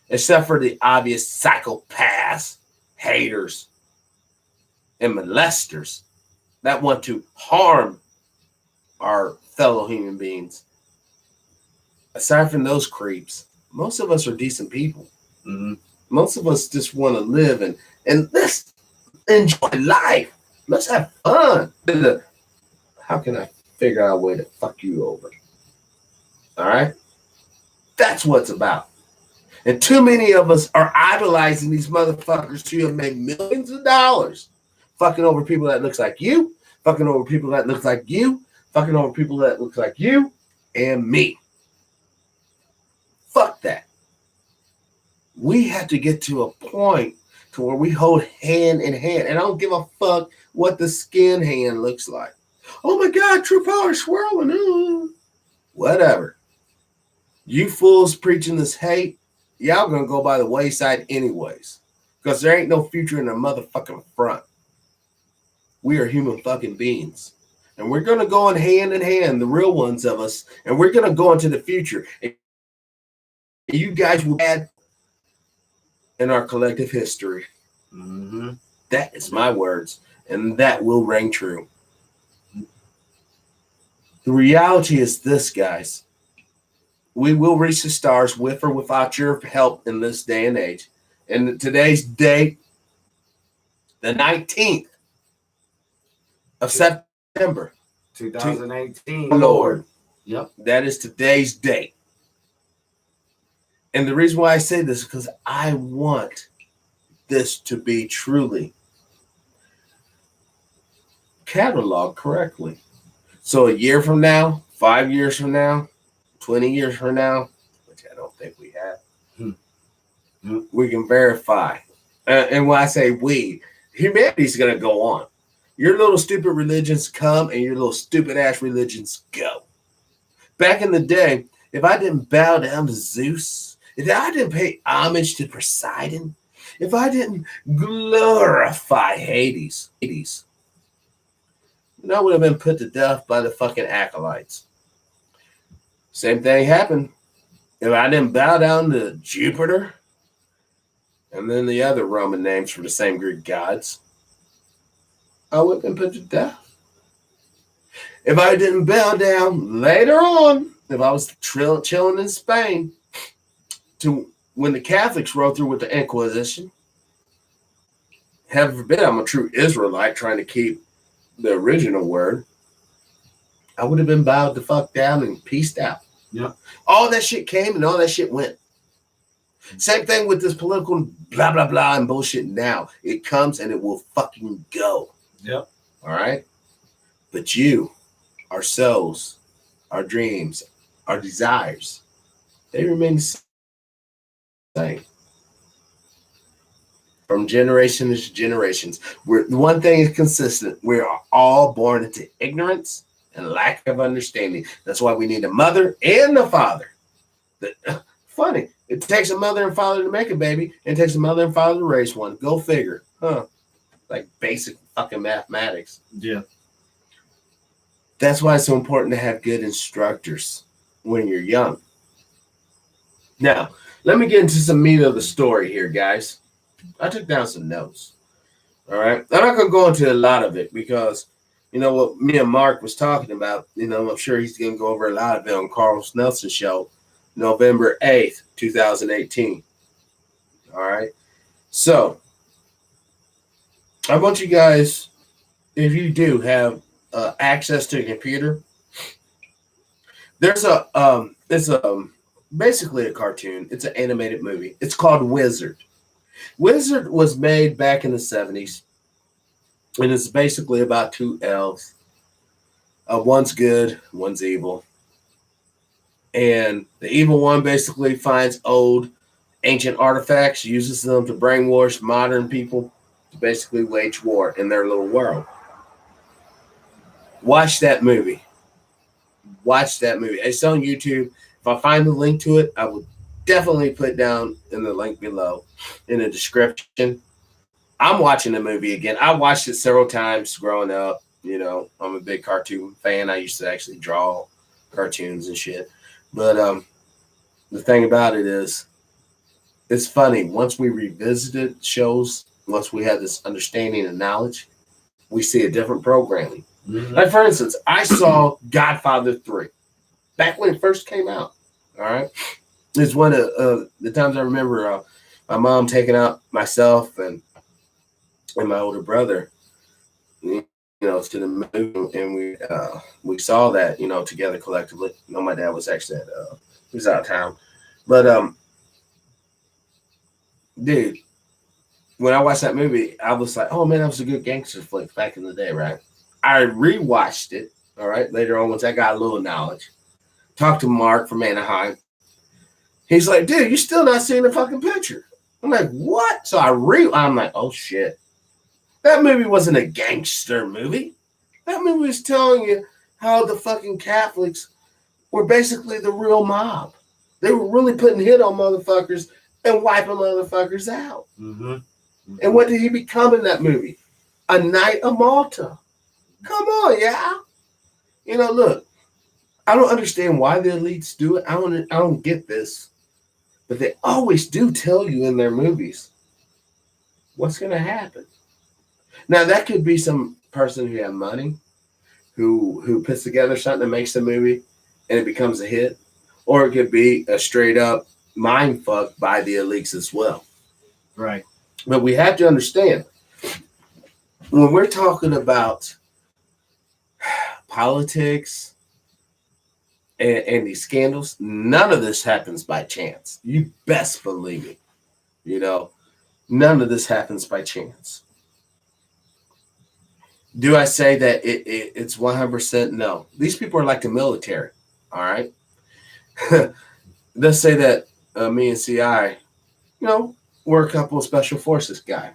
except for the obvious psychopaths, haters, and molesters that want to harm our fellow human beings, aside from those creeps, most of us are decent people. Mm-hmm. Most of us just want to live and let's enjoy life. Let's have fun. How can I figure out a way to fuck you over? All right? That's what it's about. And too many of us are idolizing these motherfuckers who have made millions of dollars fucking over people that looks like you, fucking over people that look like you, fucking over people that look like you and me. Fuck that. We have to get to a point to where we hold hand in hand. And I don't give a fuck what the skin hand looks like. Oh my God, true power swirling. Whatever. You fools preaching this hate, y'all gonna go by the wayside anyways. Because there ain't no future in the motherfucking front. We are human fucking beings. And we're gonna go in hand, the real ones of us, and we're gonna go into the future. And you guys will add in our collective history. Mm-hmm. That is my words, and that will ring true. The reality is this, guys. We will reach the stars with or without your help in this day and age. And today's date, the 19th of September, 2018. Lord. Yep. That is today's date. And the reason why I say this is because I want this to be truly cataloged correctly. So a year from now, 5 years from now, 20 years from now, which I don't think we have, we can verify. And when I say we, humanity's going to go on. Your little stupid religions come and your little stupid ass religions go. Back in the day, if I didn't bow down to Zeus, if I didn't pay homage to Poseidon, if I didn't glorify Hades, then I would have been put to death by the fucking acolytes. Same thing happened. If I didn't bow down to Jupiter, and then the other Roman names for the same Greek gods, I would have been put to death. If I didn't bow down later on, if I was chilling in Spain, to when the Catholics rode through with the Inquisition, heaven forbid I'm a true Israelite trying to keep the original word, I would have been bowed the fuck down and peaced out. Yeah. All that shit came and all that shit went. Same thing with this political blah, blah, blah and bullshit now. It comes and it will fucking go. Yep. All right? But you, our souls, our dreams, our desires, they remain the same. From generation to generations. The one thing is consistent. We are all born into ignorance and lack of understanding. That's why we need a mother and a father. Funny. It takes a mother and father to make a baby, and it takes a mother and father to raise one. Go figure. Huh. Like basic fucking mathematics. Yeah. That's why it's so important to have good instructors when you're young. Now, let me get into some meat of the story here, guys. I took down some notes. All right. I'm not going to go into a lot of it because, you know, what me and Mark was talking about, you know, I'm sure he's going to go over a lot of it on Carl Nelson's show, November 8th, 2018. All right. So, I want you guys, if you do have access to a computer, there's basically a cartoon. It's an animated movie. It's called Wizard. Wizard was made back in the 70s, and it's basically about two elves. One's good, one's evil. And the evil one basically finds old, ancient artifacts, uses them to brainwash modern people to basically wage war in their little world. Watch that movie. Watch that movie. It's on YouTube. If I find the link to it, I will definitely put down in the link below in the description. I'm watching the movie again. I watched it several times growing up. You know, I'm a big cartoon fan. I used to actually draw cartoons and shit. But the thing about it is, it's funny. Once we revisited shows, once we had this understanding and knowledge, we see a different programming. Mm-hmm. Like, for instance, I saw Godfather 3 back when it first came out. All right. It's one of the times I remember my mom taking out myself and my older brother, you know, to the movie, and we saw that, you know, together collectively. You know, my dad was actually he was out of town, but dude, when I watched that movie, I was like, oh man, that was a good gangster flick back in the day, right? I rewatched it, all right, later on once I got a little knowledge. Talked to Mark from Anaheim. He's like, dude, you still not seeing the fucking picture. I'm like, what? So I'm like, oh shit. That movie wasn't a gangster movie. That movie was telling you how the fucking Catholics were basically the real mob. They were really putting hit on motherfuckers and wiping motherfuckers out. Mm-hmm. And what did he become in that movie? A Knight of Malta. Come on, yeah. You know, look, I don't understand why the elites do it. I don't get this. But they always do tell you in their movies what's going to happen. Now, that could be some person who has money, who puts together something that makes the movie and it becomes a hit. Or it could be a straight up mind fuck by the elites as well. Right. But we have to understand, when we're talking about politics and these scandals, none of this happens by chance. You best believe it. You know, none of this happens by chance. Do I say that it's 100%? No. These people are like the military. All right. Let's say that me and CI, you know, we're a couple of special forces guy,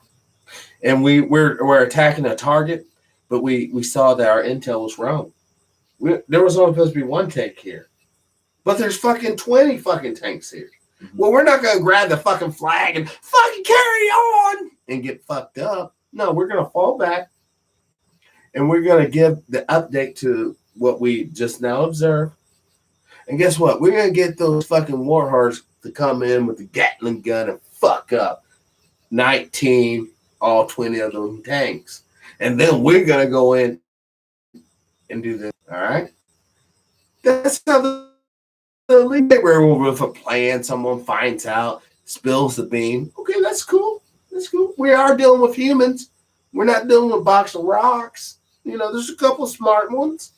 and we're attacking a target, but we saw that our intel was wrong. There was only supposed to be one tank here, but there's fucking 20 fucking tanks here. Mm-hmm. Well, we're not gonna grab the fucking flag and fucking carry on and get fucked up. No, we're gonna fall back, and we're gonna give the update to what we just now observed. And guess what? We're going to get those fucking warhorses to come in with the Gatling gun and fuck up 19, all 20 of them tanks. And then we're going to go in and do this. All right? That's how the league, we're with a plan. Someone finds out, spills the bean. Okay, that's cool. That's cool. We are dealing with humans. We're not dealing with a box of rocks. You know, there's a couple smart ones.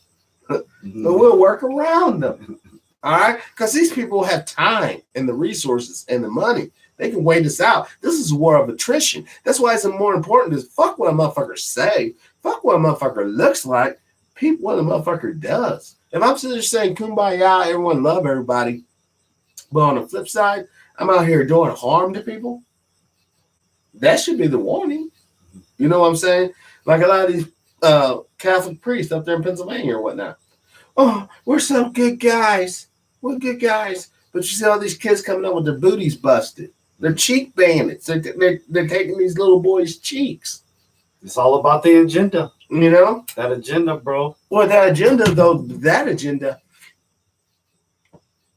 But we'll work around them. All right? Because these people have time and the resources and the money. They can wait us out. This is a war of attrition. That's why it's more important to fuck what a motherfucker say. Fuck what a motherfucker looks like. Peep what a motherfucker does. If I'm sitting there saying kumbaya, everyone love everybody, but on the flip side, I'm out here doing harm to people, that should be the warning. You know what I'm saying? Like a lot of these Catholic priests up there in Pennsylvania or whatnot. Oh, we're so good guys. We're good guys. But you see all these kids coming up with their booties busted. They're cheek bandits. They're taking these little boys' cheeks. It's all about the agenda. You know? That agenda, bro. Well, that agenda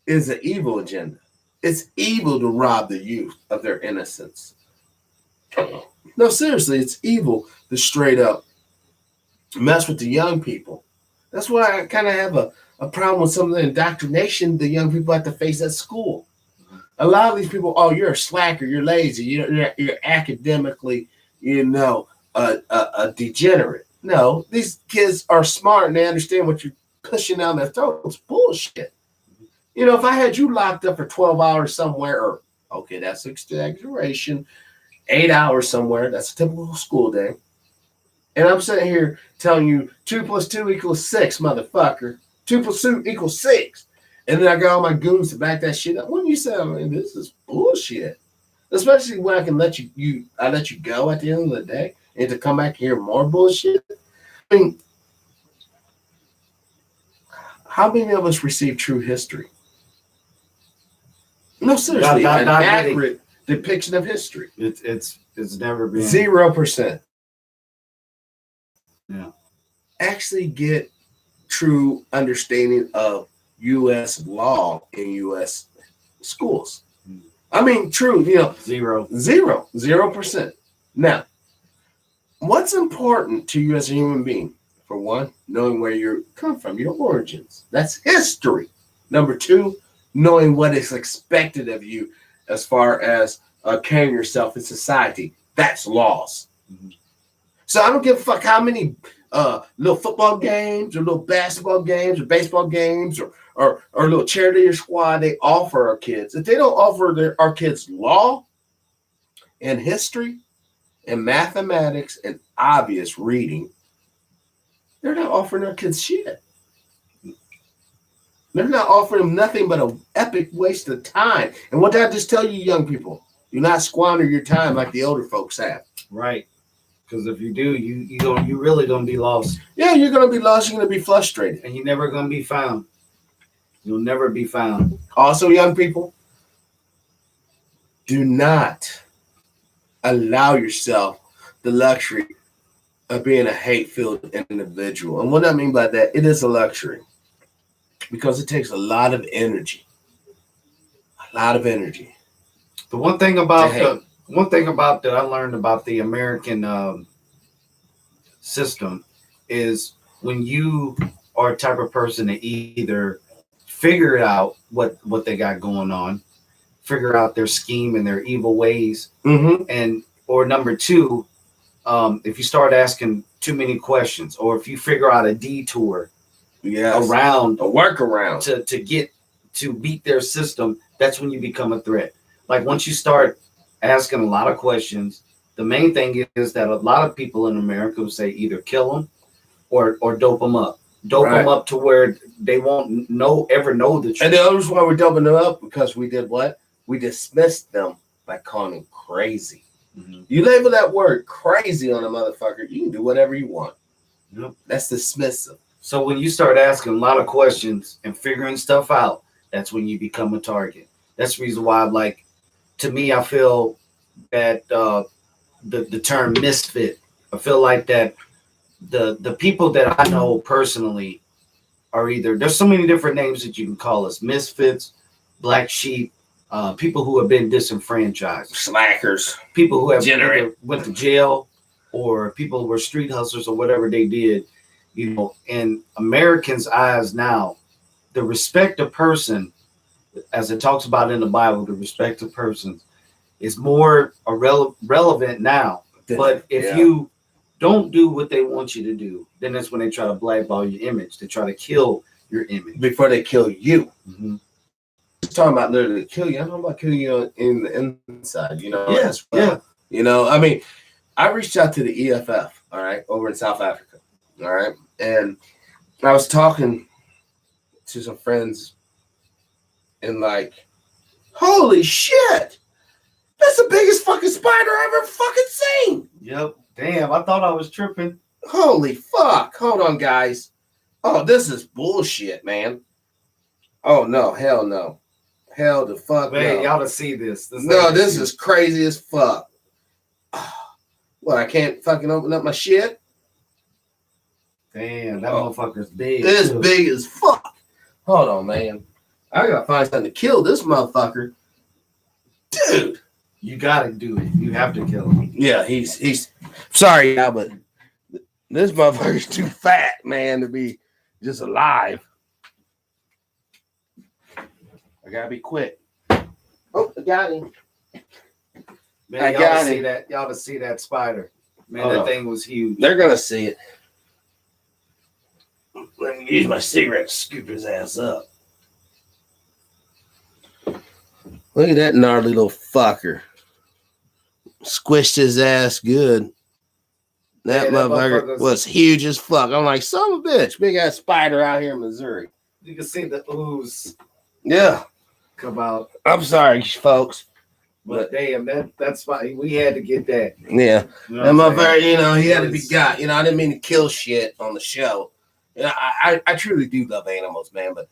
is an evil agenda. It's evil to rob the youth of their innocence. No, seriously, it's evil to straight up mess with the young people. That's why I kind of have a problem with some of the indoctrination the young people have to face at school. A lot of these people, oh, you're a slacker, you're lazy, you're academically, a degenerate. No, these kids are smart and they understand what you're pushing down their throats. It's bullshit. You know, if I had you locked up for 12 hours somewhere, or okay, that's exaggeration, 8 hours somewhere, that's a typical school day. And I'm sitting here telling you 2 + 2 = 6, motherfucker. 2 + 2 = 6. And then I got all my goons to back that shit up. When you say, I mean, this is bullshit. Especially when I can let you go at the end of the day and to come back here more bullshit. I mean, how many of us receive true history? No, seriously, not an accurate depiction of history. It's never been 0%. Yeah. Actually get true understanding of U.S. law in U.S. schools. I mean, true, 0%. Now, what's important to you as a human being? For one, knowing where you come from, your origins. That's history. Number 2, knowing what is expected of you as far as carrying yourself in society. That's laws. Mm-hmm. So I don't give a fuck how many little football games or little basketball games or baseball games or little cheerleader squad they offer our kids. If they don't offer our kids law and history and mathematics and obvious reading, they're not offering our kids shit. They're not offering them nothing but an epic waste of time. And what did I just tell you, young people? Do not squander your time like the older folks have. Right. Because if you do, you really gonna be lost. Yeah, you're gonna be lost. You're gonna be frustrated, and you're never gonna be found. You'll never be found. Also, young people, do not allow yourself the luxury of being a hate-filled individual. And what I mean by that, it is a luxury because it takes a lot of energy. A lot of energy. The one thing about Hey. that I learned about the American system is when you are a type of person to either figure out what they got going on, figure out their scheme and their evil ways, Mm-hmm. or number two, if you start asking too many questions, or if you figure out a detour Yes. around A workaround. to get to beat their system, that's when you become a threat. Like once you start asking a lot of questions, the main thing is that a lot of people in America will say either kill them or dope them up. Dope Right. them up to where they won't ever know the truth. And the other reason why we're dumping them up because we did what? We dismissed them by calling them crazy. Mhm. You label that word crazy on a motherfucker, you can do whatever you want. Yep. That's dismissive. So when you start asking a lot of questions and figuring stuff out, that's when you become a target. That's the reason why, like, to me, I feel that the term misfit. I feel like that the people that I know personally are either, there's so many different names that you can call us: misfits, black sheep, people who have been disenfranchised, Slackers. people who have Degenerate. either went to jail, or people who were street hustlers or whatever they did. You know, in Americans' eyes now, the respect of person, as it talks about in the Bible, the respect of persons is more relevant now. But if Yeah. you don't do what they want you to do, then that's when they try to blackball your image. They try to kill your image. Before they kill you. Mm-hmm. Just talking about literally kill you. I'm talking about killing you in the inside, you know. Yeah, as well. yeah. You know, I mean, I reached out to the EFF, all right, over in South Africa. All right. And I was talking to some friends and like, holy shit. That's the biggest fucking spider I've ever fucking seen. Yep. Damn, I thought I was tripping. Holy fuck. Hold on, guys. Oh, this is bullshit, man. Oh no, hell no. Hell the fuck Man, no. y'all to see this. No, this is crazy as fuck. What, I can't fucking open up my shit? Damn, that Oh. motherfucker's big. It's too. big as fuck. Hold on, man. I gotta find something to kill this motherfucker. Dude. You gotta do it. You have to kill him. Yeah, he's sorry, yeah, but this motherfucker's too fat, man, to be just alive. I gotta be quick. Oh, I got him. Man, I y'all got to see it. that. Y'all to see that spider. Man, Hold that on. thing was huge. They're gonna see it. Let me use my cigarette to scoop his ass up. Look at that gnarly little fucker. Squished his ass good. That Yeah, that motherfucker motherfucker's- was huge as fuck. I'm like, son of a bitch, big ass spider out here in Missouri. You can see the ooze Yeah, come out. I'm sorry, folks. But damn, that's why we had to get that. Yeah, You know that what I'm motherfucker, saying? you know, he had to be It's- got. You know, I didn't mean to kill shit on the show. You know, I truly do love animals, man. But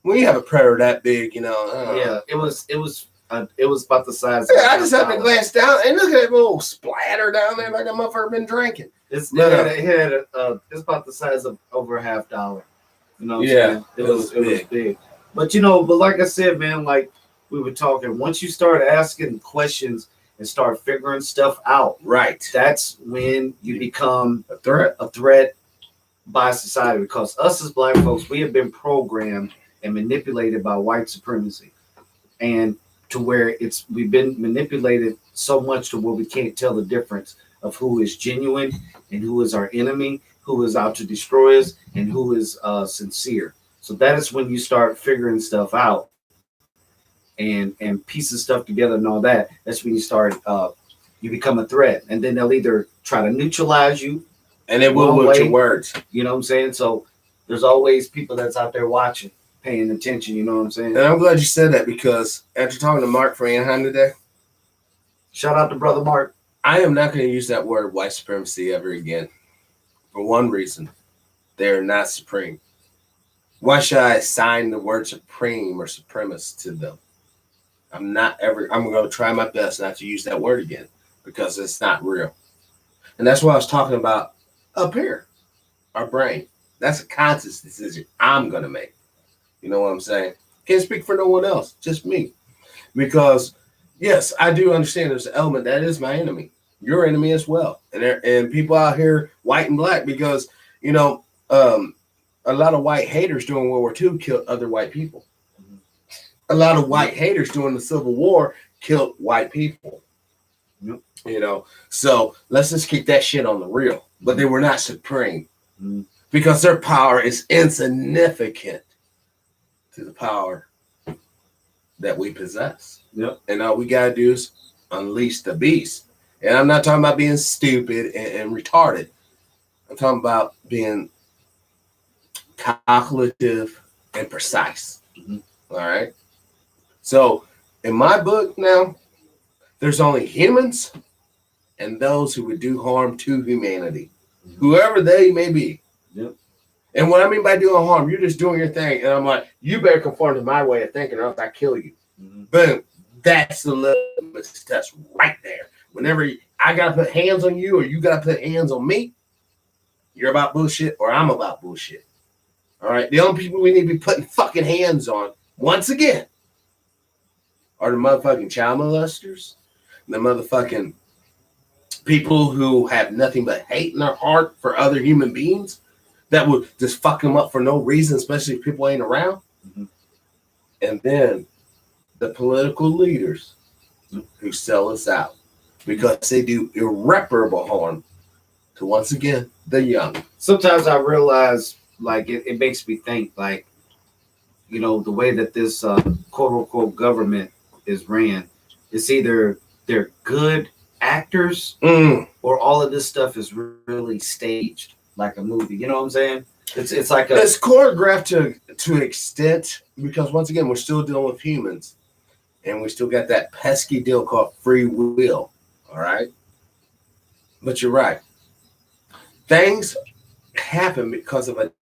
when you have a predator that big, you know, Yeah, it was about the size. Yeah, I just had to half glance down and look at that little splatter down there like that motherfucker been drinking. It's Yeah. it's about the size of over $50. You know what I'm Yeah, saying? it was big. But but like I said, man, like we were talking, once you start asking questions and start figuring stuff out, Right. that's when you become A threat. a threat by society, because us as black folks, we have been programmed and manipulated by white supremacy, and to where we've been manipulated so much to where we can't tell the difference of who is genuine and who is our enemy, who is out to destroy us, and who is sincere. So that is when you start figuring stuff out and piecing stuff together and all that. That's when you start you become a threat, and then they'll either try to neutralize you. And it will Wrong with your way. words. You know what I'm saying? So there's always people that's out there watching, paying attention. You know what I'm saying? And I'm glad you said that because after talking to Mark for Anaheim today, Shout out to Brother Mark. I am not going to use that word white supremacy ever again. For one reason, they are not supreme. Why should I assign the word supreme or supremacist to them? I'm going to try my best not to use that word again because it's not real. And that's what I was talking about up here, our brain. That's a conscious decision I'm going to make. You know what I'm saying? Can't speak for no one else, just me. Because, yes, I do understand there's an element that is my enemy. Your enemy as well. And people out here, white and black, because, you know, a lot of white haters during World War II killed other white people. A lot of white haters during the Civil War killed white people. Yep. You know, so let's just keep that shit on the real. But they were not supreme because their power is insignificant to the power that we possess. Yep. And all we gotta do is unleash the beast. And I'm not talking about being stupid and retarded. I'm talking about being calculative and precise. All right. So in my book now, there's only humans and those who would do harm to humanity, whoever they may be. Yep. And what I mean by doing harm, you're just doing your thing. And I'm like, you better conform to my way of thinking or else I kill you. Boom. That's the litmus test right there. Whenever I got to put hands on you or you got to put hands on me, you're about bullshit or I'm about bullshit. All right. The only people we need to be putting fucking hands on, once again, are the motherfucking child molesters, the motherfucking people who have nothing but hate in their heart for other human beings that would just fuck them up for no reason, especially if people ain't around. And then the political leaders who sell us out because they do irreparable harm to, once again, the young. Sometimes I realize, like, it makes me think, like, you know, the way that this quote unquote government is ran, it's either they're good actors or all of this stuff is really staged like a movie. You know what I'm saying? It's like it's choreographed to an extent because, once again, we're still dealing with humans and we still got that pesky deal called free will. All right. But you're right. Things happen because of a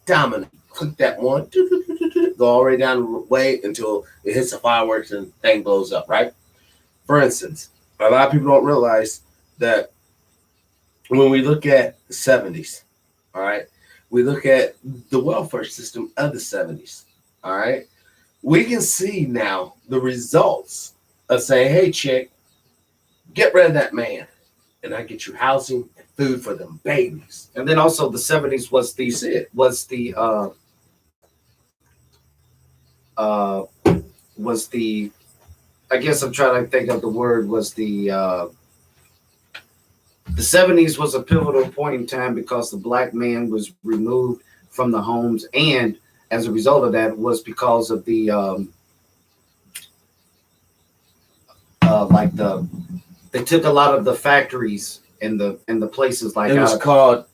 dominant. Click that one, go all the way down the way until it hits the fireworks and thing blows up, right? For instance, a lot of people don't realize that when we look at the 70s, all right, we look at the welfare system of the 70s, all right, we can see now the results of saying, hey, chick, get rid of that man, and I get you housing and food for them babies. And then also the 70s was the I guess I'm trying to think of the word, was the 70s was a pivotal point in time because the black man was removed from the homes, and as a result of that was because of the they took a lot of the factories and the places, like it was called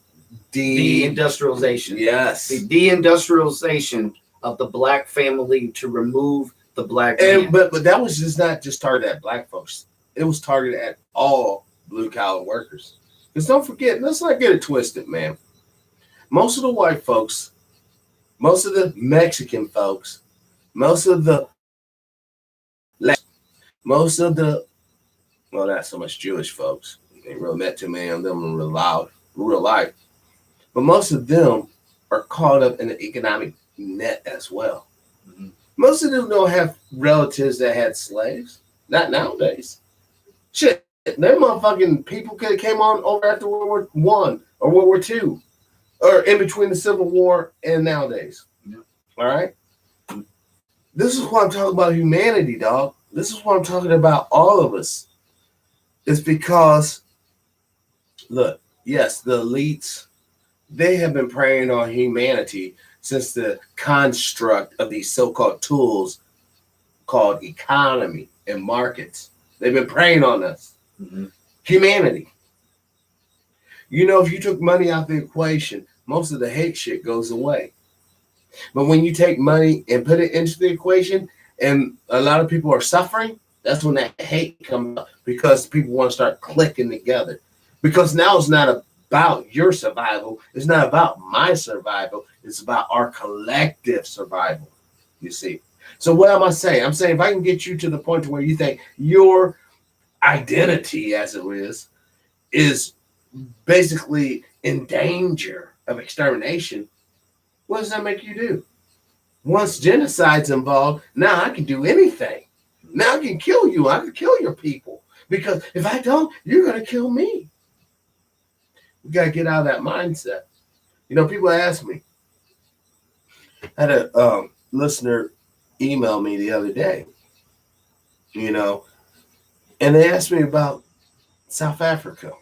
deindustrialization. Yes. The deindustrialization of the black family to remove the black man. But that was just not just targeted at black folks. It was targeted at all blue collar workers. Because don't forget, let's not get it twisted, man. Most of the white folks, most of the Mexican folks, most of the well, not so much Jewish folks. Ain't really met too many of them in real life. But most of them are caught up in the economic net as well. Most of them don't have relatives that had slaves. Not nowadays. Shit, them motherfucking people could have came on over after World War I or World War II, or in between the Civil War and nowadays. All right? This is what I'm talking about, humanity, dog. This is what I'm talking about, all of us. It's because, look, yes, the elites, they have been preying on humanity since the construct of these so-called tools called economy and markets. They've been preying on us. Humanity. You know, if you took money out the equation, most of the hate shit goes away. But when you take money and put it into the equation and a lot of people are suffering, that's when that hate comes up, because people want to start clicking together. Because now it's not about your survival. It's not about my survival. It's about our collective survival. You see. So what am I saying? I'm saying if I can get you to the point to where you think your identity, as it is basically in danger of extermination, what does that make you do? Once genocide's involved, now I can do anything. Now I can kill you. I can kill your people. Because if I don't, you're going to kill me. We got to get out of that mindset. You know, people ask me. I had a listener email me the other day, you know, and they asked me about South Africa.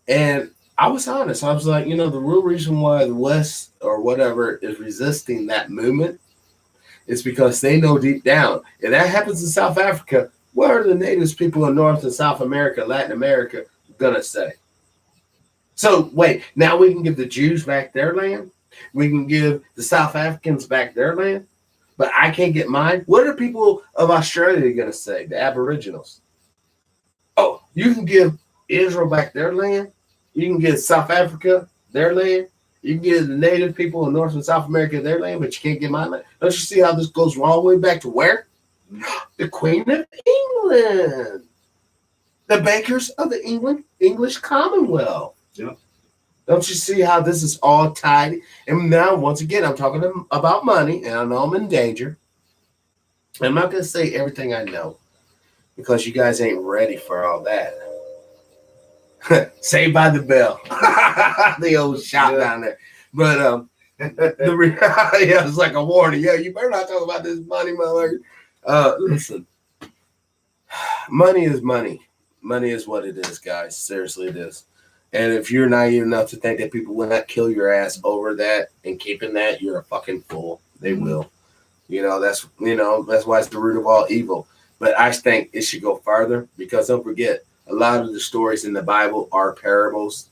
And I was honest. I was like, you know, the real reason why the West or whatever is resisting that movement is because they know deep down, if that happens in South Africa, what are the natives people in North and South America, Latin America, gonna say? So wait, now we can give the Jews back their land. We can give the South Africans back their land, but I can't get mine. What are people of Australia gonna say? The Aboriginals. Oh, you can give Israel back their land. You can give South Africa their land. You can give the native people in North and South America their land, but you can't get my land. Don't you see how this goes all the way back to where? The Queen of England. The bakers of the English Commonwealth. Yeah. Don't you see how this is all tied? And now, once again, I'm talking about money, and I know I'm in danger. I'm not going to say everything I know because you guys ain't ready for all that. Saved by the Bell. The old shop down there. But yeah, it's like a warning. Yeah, you better not talk about this money, motherfucker. Listen, money is money. Money is what it is, guys. Seriously, it is. And if you're naive enough to think that people will not kill your ass over that and keeping that, you're a fucking fool. They will. That's why it's the root of all evil. But I think it should go farther because don't forget, a lot of the stories in the Bible are parables.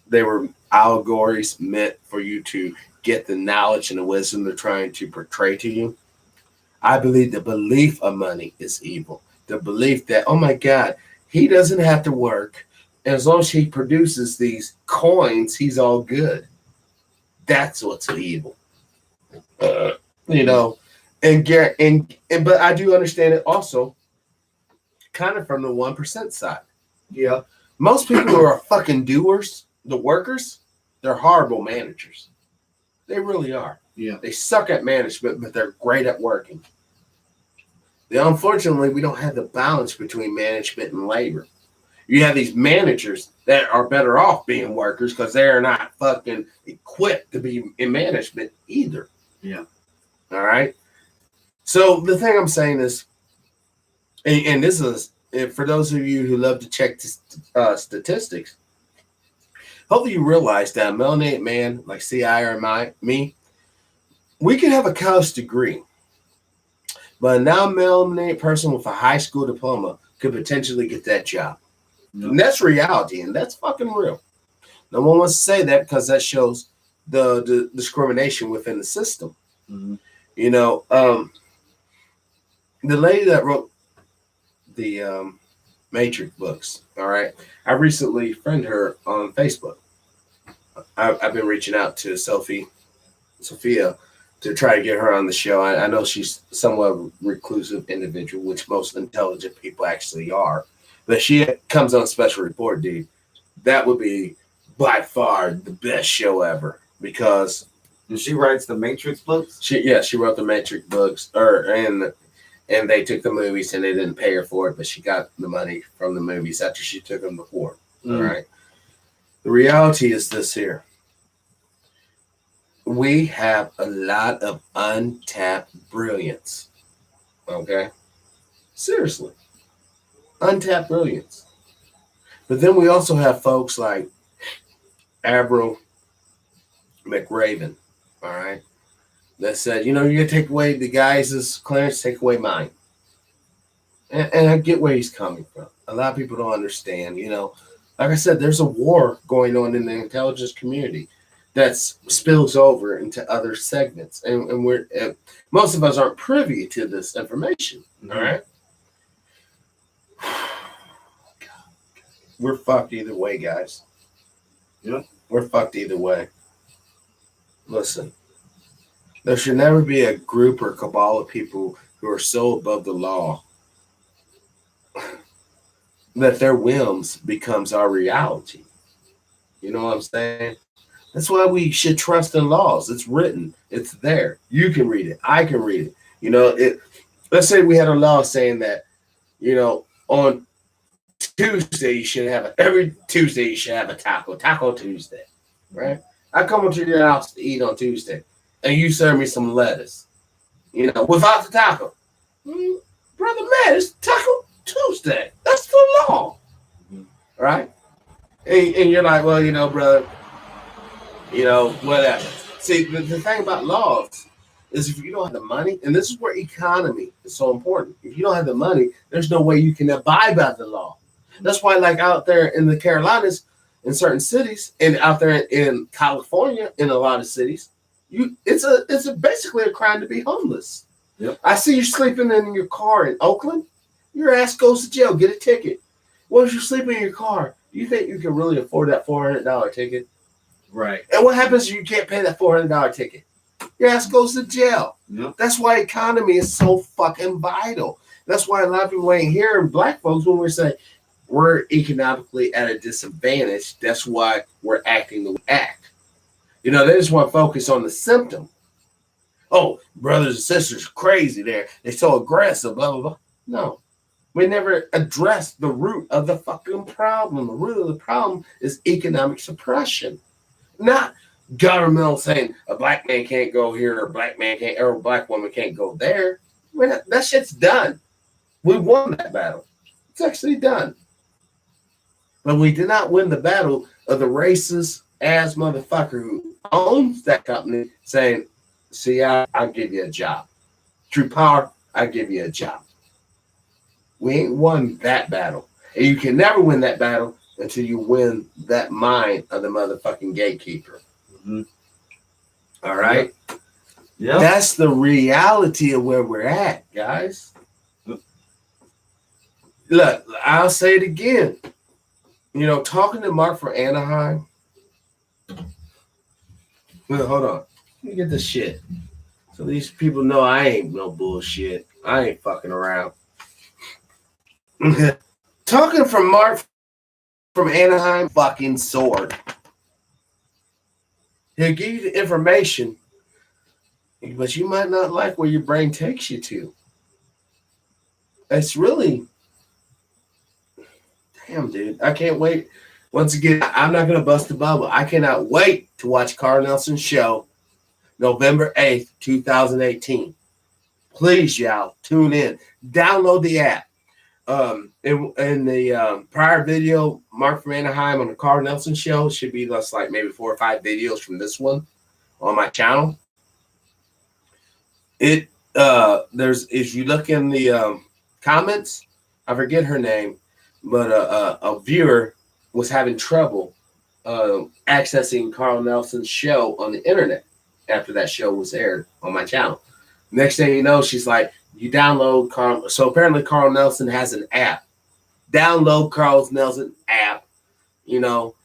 They were allegories meant for you to get the knowledge and the wisdom they're trying to portray to you. I believe the belief of money is evil. The belief that, oh my God, he doesn't have to work. And as long as he produces these coins, he's all good. That's what's evil. But I do understand it also kind of from the 1% side. Yeah. Most people who are fucking doers, the workers, they're horrible managers. They really are. Yeah. They suck at management, but they're great at working. Unfortunately, we don't have the balance between management and labor. You have these managers that are better off being workers because they're not fucking equipped to be in management either. Yeah. All right. So the thing I'm saying is, and this is for those of you who love to check statistics, hopefully you realize that a melanated man like C.I. or me, we can have a college degree, but a non-melanated person with a high school diploma could potentially get that job. Yep. And that's reality, and that's fucking real. No one wants to say that because that shows the discrimination within the system. Mm-hmm. The lady that wrote the Matrix books, all right, I recently friended her on Facebook. I've been reaching out to Sophia to try to get her on the show. I know she's somewhat a reclusive individual, which most intelligent people actually are. But she comes on Special Report, dude. That would be by far the best show ever because she writes the Matrix books. She wrote the Matrix books, and they took the movies and they didn't pay her for it, but she got the money from the movies after she took them before. Mm. All right. The reality is this here. We have a lot of untapped brilliance. Okay? Seriously. Untapped brilliance. But then we also have folks like Avril McRaven, all right, that said, you're going to take away the guys' clearance, take away mine. And I get where he's coming from. A lot of people don't understand, Like I said, there's a war going on in the intelligence community that spills over into other segments. And we're most of us aren't privy to this information, all right? we're fucked either way, guys. Yep. We're fucked either way. Listen, there should never be a group or cabal of people who are so above the law that their whims becomes our reality. You know what I'm saying? That's why we should trust in laws. It's written. It's there. You can read it. I can read it. You know, let's say we had a law saying that, you know, on Tuesday you should have every Tuesday you should have a Taco Tuesday, right? I come into your house to eat on Tuesday, and you serve me some lettuce, you know, without the taco. Brother, man, it's Taco Tuesday. That's the law, right? And you're like, well, you know, brother, you know, whatever. See, the thing about laws is if you don't have the money, and this is where economy is so important. If you don't have the money, there's no way you can abide by the law. That's why, like out there in the Carolinas, in certain cities, and out there in California, in a lot of cities, it's basically a crime to be homeless. Yep. I see you sleeping in your car in Oakland. Your ass goes to jail. Get a ticket. What if you're sleeping in your car? Do you think you can really afford that $400 ticket? Right. And what happens if you can't pay that $400 ticket? Your ass goes to jail. Yep. That's why economy is so fucking vital. That's why a lot of people ain't hearing black folks when we're saying we're economically at a disadvantage. That's why we're acting the way we act. You know, they just want to focus on the symptom. Oh, brothers and sisters, crazy there. They're so aggressive, blah, blah, blah. No. We never addressed the root of the fucking problem. The root of the problem is economic suppression. Not governmental saying a black man can't go here or a black man can't or a black woman can't go there. That shit's done. We won that battle. It's actually done. But we did not win the battle of the racist ass motherfucker who owns that company saying, see, I'll give you a job. Through power, I'll give you a job. We ain't won that battle. And you can never win that battle until you win that mind of the motherfucking gatekeeper. Mm-hmm. All right? Yeah. That's the reality of where we're at, guys. Look, I'll say it again. You know, talking to Mark from Anaheim. Well, hold on. Let me get this shit. So these people know I ain't no bullshit. I ain't fucking around. Talking from Mark from Anaheim, fucking sword. He'll give you the information, but you might not like where your brain takes you to. It's really, damn, dude. I can't wait. Once again, I'm not going to bust the bubble. I cannot wait to watch Carl Nelson's show November 8th, 2018. Please, y'all, tune in. Download the app. In the prior video, Mark from Anaheim on the Carl Nelson show should be just like maybe 4 or 5 videos from this one on my channel. There's if you look in the comments, I forget her name, but a viewer was having trouble accessing Carl Nelson's show on the internet after that show was aired on my channel. Next thing you know, she's like, you download Carl. So apparently Carl Nelson has an app. Download Carl Nelson app. You know,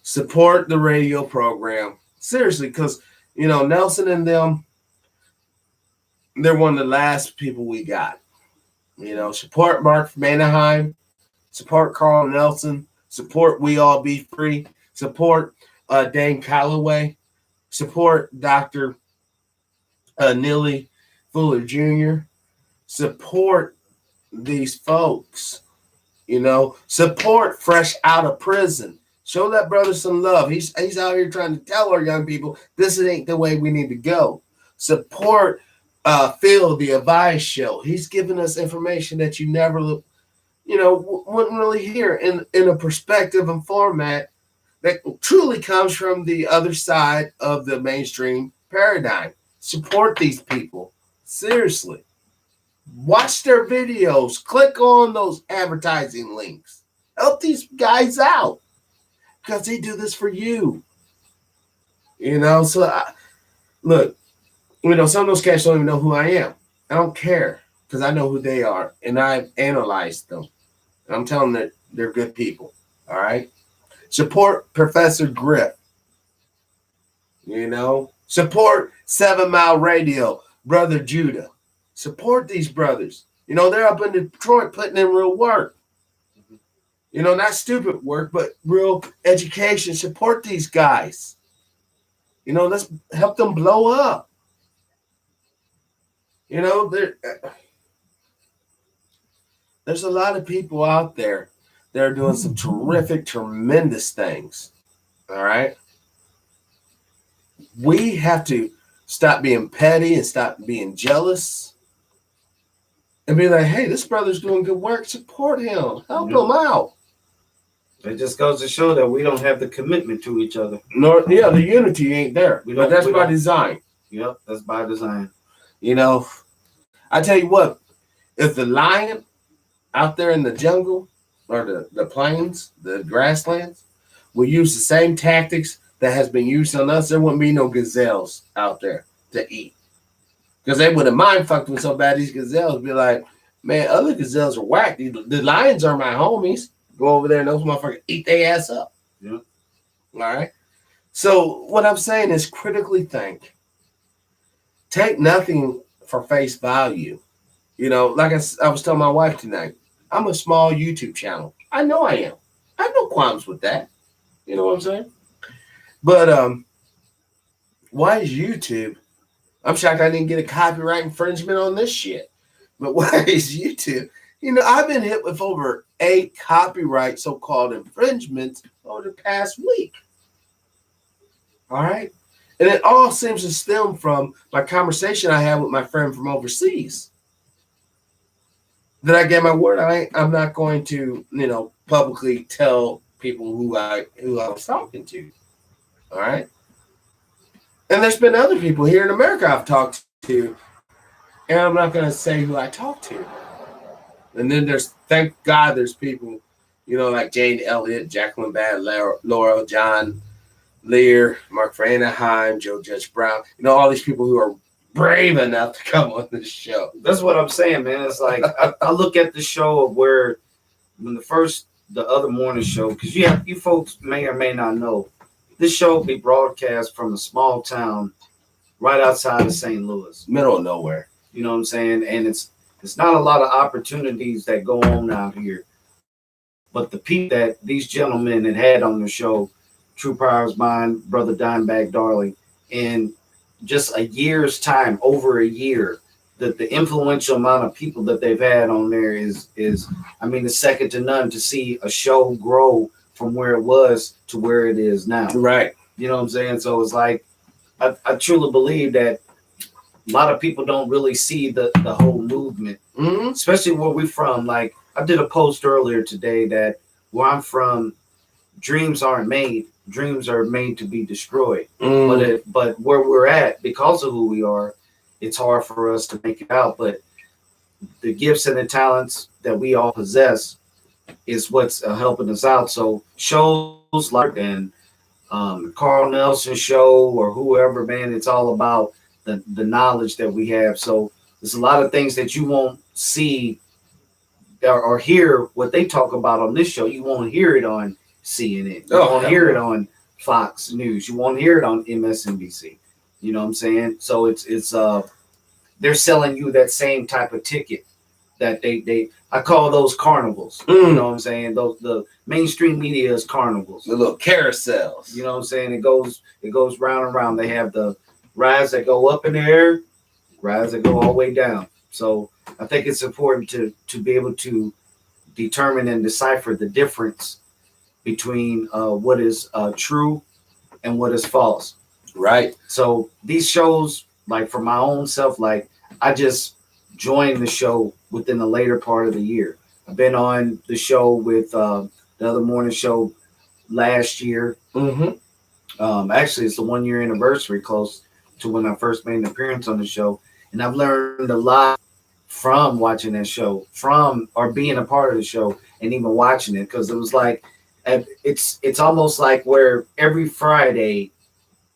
support the radio program. Seriously, because, you know, Nelson and them, they're one of the last people we got. You know, support Mark from Anaheim. Support Carl Nelson. Support We All Be Free. Support Dane Calloway. Support Dr. Neely Fuller Jr. Support these folks, you know. Support Fresh Out of Prison. Show that brother some love. He's out here trying to tell our young people this ain't the way we need to go. Support Phil the Advice Show. He's giving us information that you never, you know, wouldn't really hear in a perspective and format that truly comes from the other side of the mainstream paradigm. Support these people. Seriously. Watch their videos. Click on those advertising links. Help these guys out because they do this for you. You know, so look, you know, some of those cats don't even know who I am. I don't care because I know who they are and I've analyzed them. And I'm telling them that they're good people. All right. Support Professor Griff. You know, support 7 Mile Radio, Brother Judah. Support these brothers. You know, they're up in Detroit putting in real work. You know, not stupid work, but real education. Support these guys. You know, let's help them blow up. You know, there's a lot of people out there that are doing some terrific, tremendous things. All right. We have to stop being petty and stop being jealous and be like, hey, this brother's doing good work. Support him. Help him out. It just goes to show that we don't have the commitment to each other. Yeah, the unity ain't there. But that's by design. Yep, that's by design. You know, I tell you what, if the lion out there in the jungle or the plains, the grasslands, will use the same tactics that has been used on us, there wouldn't be no gazelles out there to eat. Because they would have mind fucked with so bad, these gazelles would be like, man, other gazelles are whack. The lions are my homies. Go over there and those motherfuckers eat their ass up. Yeah. All right. So what I'm saying is critically think. Take nothing for face value. You know, like I was telling my wife tonight, I'm a small YouTube channel. I know I am. I have no qualms with that. You know what I'm saying? But why is YouTube? I'm shocked I didn't get a copyright infringement on this shit. But why is YouTube? You know, I've been hit with over 8 copyright so-called infringements over the past week. All right. And it all seems to stem from my conversation I had with my friend from overseas. That I gave my word I'm not going to, you know, publicly tell people who I was talking to. All right. And there's been other people here in America I've talked to, and I'm not going to say who I talked to. And then thank God there's people, you know, like Jane Elliott, Jacqueline Bad, Laura, John Lear, Mark Anaheim, Joe Judge Brown, you know, all these people who are brave enough to come on this show. That's what I'm saying, man. It's like I look at the show of where when the other morning show, because you folks may or may not know, this show will be broadcast from a small town right outside of St. Louis. Middle of nowhere. You know what I'm saying? And it's not a lot of opportunities that go on out here. But the people that these gentlemen had on the show, True Power's Mind, Brother Dimebag Darling, in just a year's time, over a year, that the influential amount of people that they've had on there is I mean, it's second to none to see a show grow from where it was to where it is now. Right. You know what I'm saying? So it's like, I truly believe that a lot of people don't really see the whole movement, especially where we're from. Like, I did a post earlier today that where I'm from, dreams aren't made. Dreams are made to be destroyed. But where we're at, because of who we are, it's hard for us to make it out. But the gifts and the talents that we all possess is what's helping us out. So shows like and Carl Nelson show or whoever, man, it's all about the knowledge that we have. So there's a lot of things that you won't see or hear what they talk about on this show. You won't hear it on CNN. You won't hear it on Fox News. You won't hear it on MSNBC. You know what I'm saying? So it's they're selling you that same type of ticket that I call those carnivals. You know what I'm saying? The mainstream media is carnivals. The little carousels. You know what I'm saying? It goes round and round. They have the rides that go up in the air, rides that go all the way down. So I think it's important to be able to determine and decipher the difference between what is true and what is false. Right. So these shows, like for my own self, like I just joined the show within the later part of the year. I've been on the show with the other morning show last year. Actually, it's the 1 year anniversary close to when I first made an appearance on the show. And I've learned a lot from watching that show, or being a part of the show and even watching it. Because it was like, it's almost like where every Friday,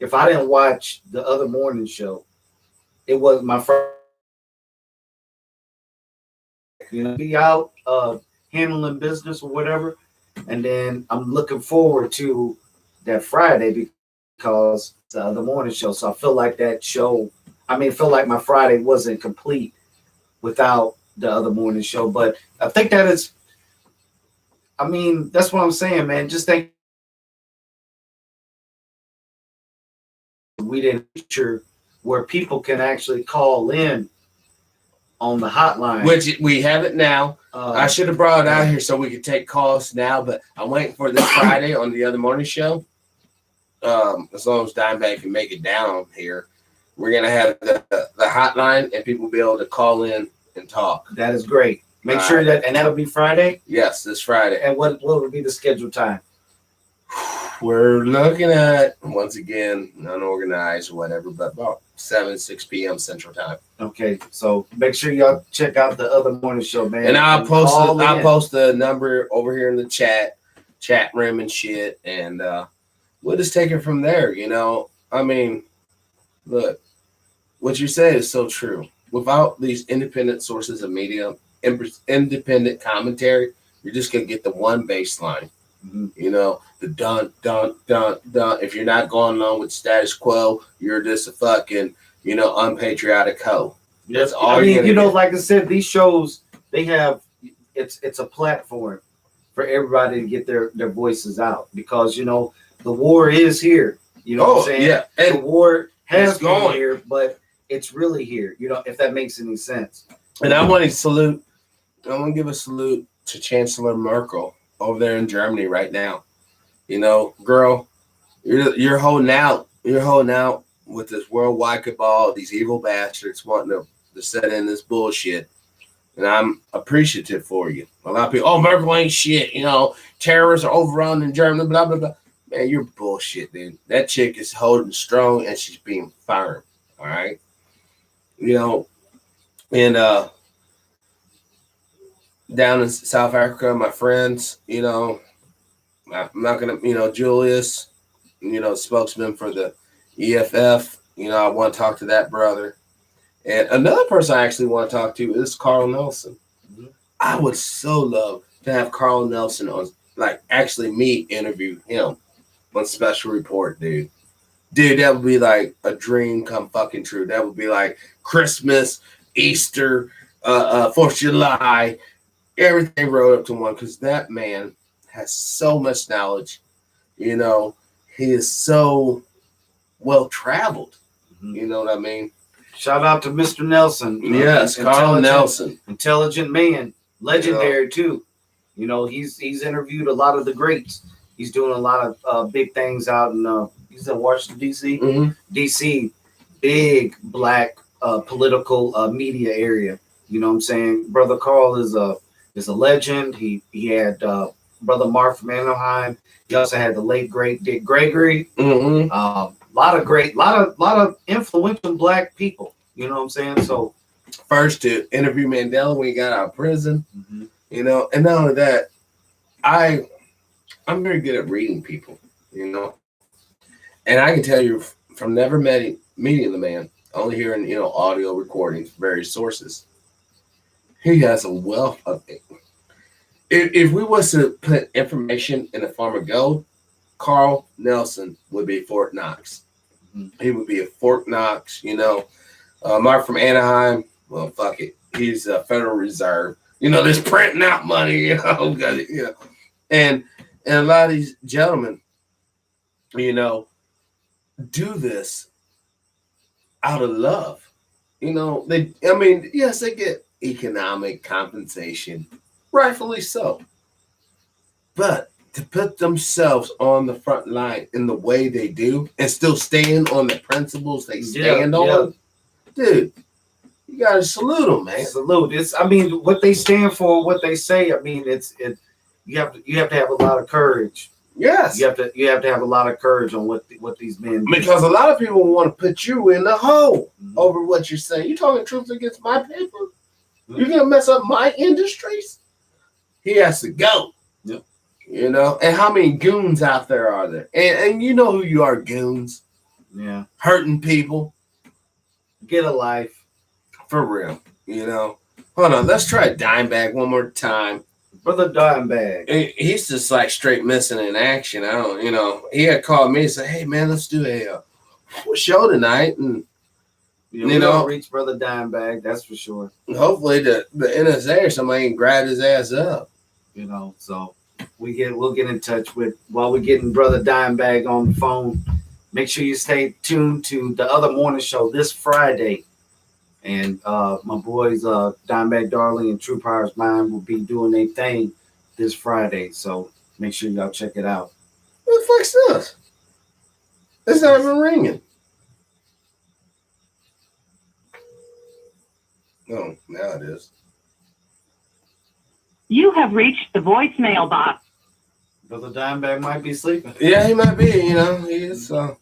if I didn't watch the other morning show, it was my first, be out handling business or whatever. And then I'm looking forward to that Friday because the morning show. So I feel like that show, I feel like my Friday wasn't complete without the other morning show. But I think that is, that's what I'm saying, man. Just think we didn't feature where people can actually call in on the hotline. Which we have it now. I should have brought it out here so we could take calls now, but I'm waiting for this Friday on the other morning show. As long as Dimebag can make it down here, we're gonna have the hotline and people will be able to call in and talk. That is great. Make sure that, and that'll be Friday. Yes, this Friday. And what would be the scheduled time? We're looking at, once again, unorganized or whatever, but about 6 p.m. Central Time. Okay, so make sure y'all check out the other morning show, man. And I'll call in. post the number over here in the chat room and shit, and we'll just take it from there. Look, what you say is so true. Without these independent sources of media, independent commentary, you're just gonna get the one baseline. The dun dun dun dun. If you're not going along with status quo, you're just a fucking unpatriotic hoe. That's all. Like I said, these shows, they have it's a platform for everybody to get their voices out because the war is here. You know what I'm saying? Yeah, and the war has it's going been here, but it's really here. If that makes any sense. And I want to give a salute to Chancellor Merkel over there in Germany right now. Girl, you're holding out. You're holding out with this worldwide cabal, these evil bastards wanting to set in this bullshit. And I'm appreciative for you. A lot of people, Merkel ain't shit. Terrorists are overrun in Germany, blah, blah, blah. Man, you're bullshit, dude. That chick is holding strong and she's being firm. All right. And down in South Africa, my friends, I'm not gonna, Julius, spokesman for the EFF, I want to talk to that brother. And another person I actually want to talk to is Carl Nelson. Mm-hmm. I would so love to have Carl Nelson on, actually me interview him on Special Report, dude. Dude, that would be like a dream come fucking true. That would be like Christmas, Easter, 4th of July, everything rolled up to one because that man has so much knowledge. He is so well traveled. Mm-hmm. You know what I mean? Shout out to Mr. Nelson. Yes, Carl Nelson. Intelligent man. Legendary too. He's interviewed a lot of the greats. He's doing a lot of big things out in he's in Washington, D.C. Mm-hmm. D.C., big black political media area. You know what I'm saying? Brother Carl is a legend. He had Brother Mark from Anaheim. He also had the late great Dick Gregory. Mm-hmm. Lot of influential black people. You know what I'm saying? So first to interview Mandela when he got out of prison. Mm-hmm. And not only that, I'm very good at reading people, and I can tell you from never meeting the man, only hearing, audio recordings, various sources, he has a wealth of it. If we was to put information in the form of gold, Carl Nelson would be Fort Knox. Mm-hmm. He would be a Fort Knox, Mark from Anaheim, well, fuck it. He's a Federal Reserve. There's printing out money, and a lot of these gentlemen, do this out of love. Yes, they get economic compensation, rightfully so. But to put themselves on the front line in the way they do and still stand on the principles they stand on, dude, you gotta salute them, man. Salute. What they stand for, what they say. You have to have a lot of courage. Yes, you have to have a lot of courage on what these men do. Because a lot of people want to put you in the hole over what you're saying. You talking truth against my people? You're gonna mess up my industries? He has to go. Yep. And how many goons out there are there? And you know who you are, goons. Yeah. Hurting people. Get a life. For real. Hold on, let's try Dimebag one more time. Brother Dimebag. He's just like straight missing in action. I don't, he had called me and said, "Hey man, let's do a show tonight," and We don't reach Brother Dimebag, that's for sure. hopefully the NSA or somebody can grab his ass up. So we'll get in touch with while we're getting Brother Dimebag on the phone. Make sure you stay tuned to the other morning show this Friday. And my boys, Dimebag Darling and True Powers Mind will be doing their thing this Friday. So make sure y'all check it out. What the fuck's this? It's not even ringing. Oh, now it is. You have reached the voicemail box. Brother Dimebag might be sleeping. Yeah, he might be. He's a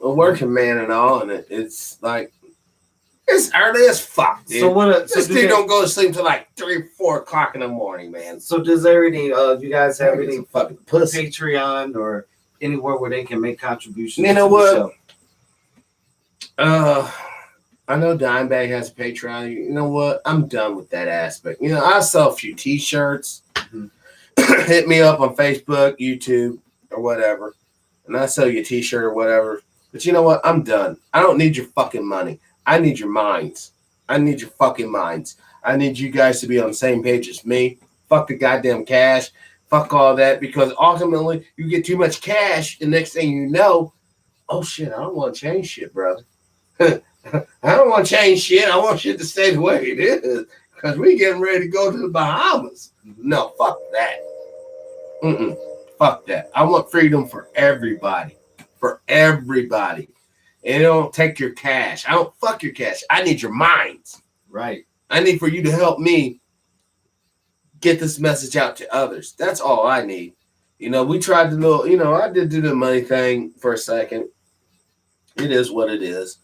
working man and all, and it's like it's early as fuck, dude. So what? This dude don't go to sleep till like 3, 4 o'clock in the morning, man. So does there any? You guys have any fucking pussy Patreon or anywhere where they can make contributions? You know to what? the show? I know Dimebag has a Patreon. You know what? I'm done with that aspect. I sell a few T-shirts. Mm-hmm. Hit me up on Facebook, YouTube, or whatever, and I sell you a T-shirt or whatever. But you know what? I'm done. I don't need your fucking money. I need your minds. I need your fucking minds. I need you guys to be on the same page as me. Fuck the goddamn cash. Fuck all that, because ultimately you get too much cash, and next thing you know, oh shit, I don't want to change shit, brother. I don't want to change shit. I want shit to stay the way it is, because we getting ready to go to the Bahamas. No, fuck that. Fuck that. I want freedom for everybody. For everybody. And it don't take your cash. I don't fuck your cash. I need your minds. Right. I need for you to help me get this message out to others. That's all I need. We tried to do, I did do the money thing for a second. It is what it is.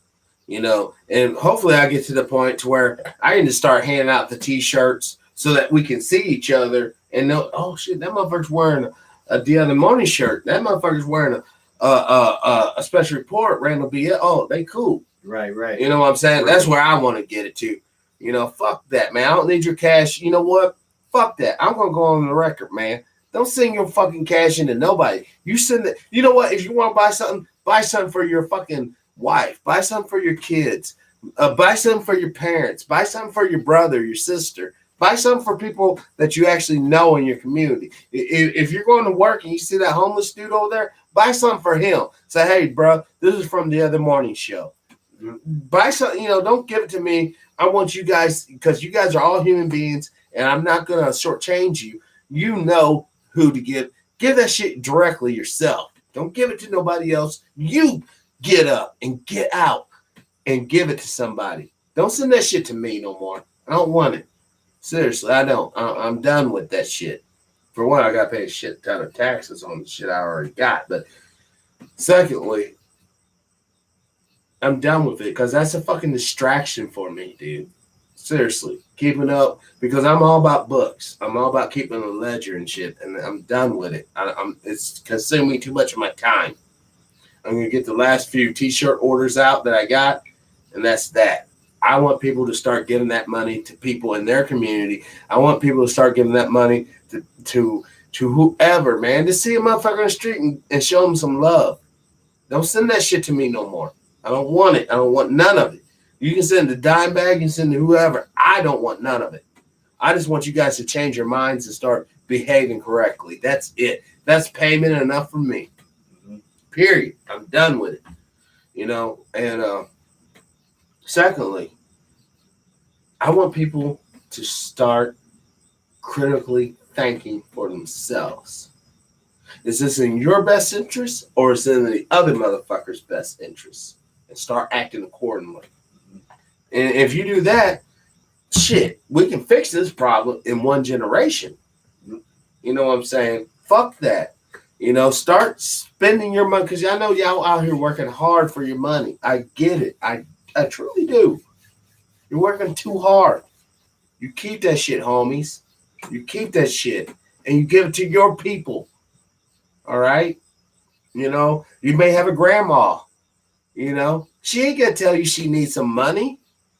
And hopefully I get to the point to where I need to start handing out the T-shirts so that we can see each other and know, oh shit, that motherfucker's wearing a The Other Morning shirt. That motherfucker's wearing a special report, Randall B. Oh, they cool. Right. You know what I'm saying? Right. That's where I want to get it to. Fuck that, man. I don't need your cash. You know what? Fuck that. I'm going to go on the record, man. Don't send your fucking cash into nobody. You send it. You know what? If you want to buy something for your fucking wife. Buy something for your kids. Buy something for your parents. Buy something for your brother, your sister. Buy something for people that you actually know in your community. If you're going to work and you see that homeless dude over there, buy something for him. Say, hey, bro, this is from The Other Morning Show. Buy something, don't give it to me. I want you guys, because you guys are all human beings, and I'm not going to shortchange you. You know who to give. Give that shit directly yourself. Don't give it to nobody else. You get up and get out and give it to somebody. Don't send that shit to me no more. I don't want it. Seriously, I don't. I'm done with that shit. For one, I got to pay a shit ton of taxes on the shit I already got. But secondly, I'm done with it because that's a fucking distraction for me, dude. Seriously, keeping up, because I'm all about books. I'm all about keeping a ledger and shit, and I'm done with it. It's consuming too much of my time. I'm going to get the last few T-shirt orders out that I got, and that's that. I want people to start giving that money to people in their community. I want people to start giving that money to whoever, man. To see a motherfucker on the street and show them some love. Don't send that shit to me no more. I don't want it. I don't want none of it. You can send it to Dimebag, you can send it to whoever. I don't want none of it. I just want you guys to change your minds and start behaving correctly. That's it. That's payment enough for me. Period. I'm done with it. And secondly, I want people to start critically thinking for themselves. Is this in your best interest, or is it in the other motherfucker's best interest? And start acting accordingly. And if you do that, shit, we can fix this problem in one generation. You know what I'm saying? Fuck that. Start spending your money, because I know y'all out here working hard for your money. I get it. I truly do. You're working too hard. You keep that shit, homies. You keep that shit, and you give it to your people. All right? You may have a grandma. She ain't gonna tell you she needs some money.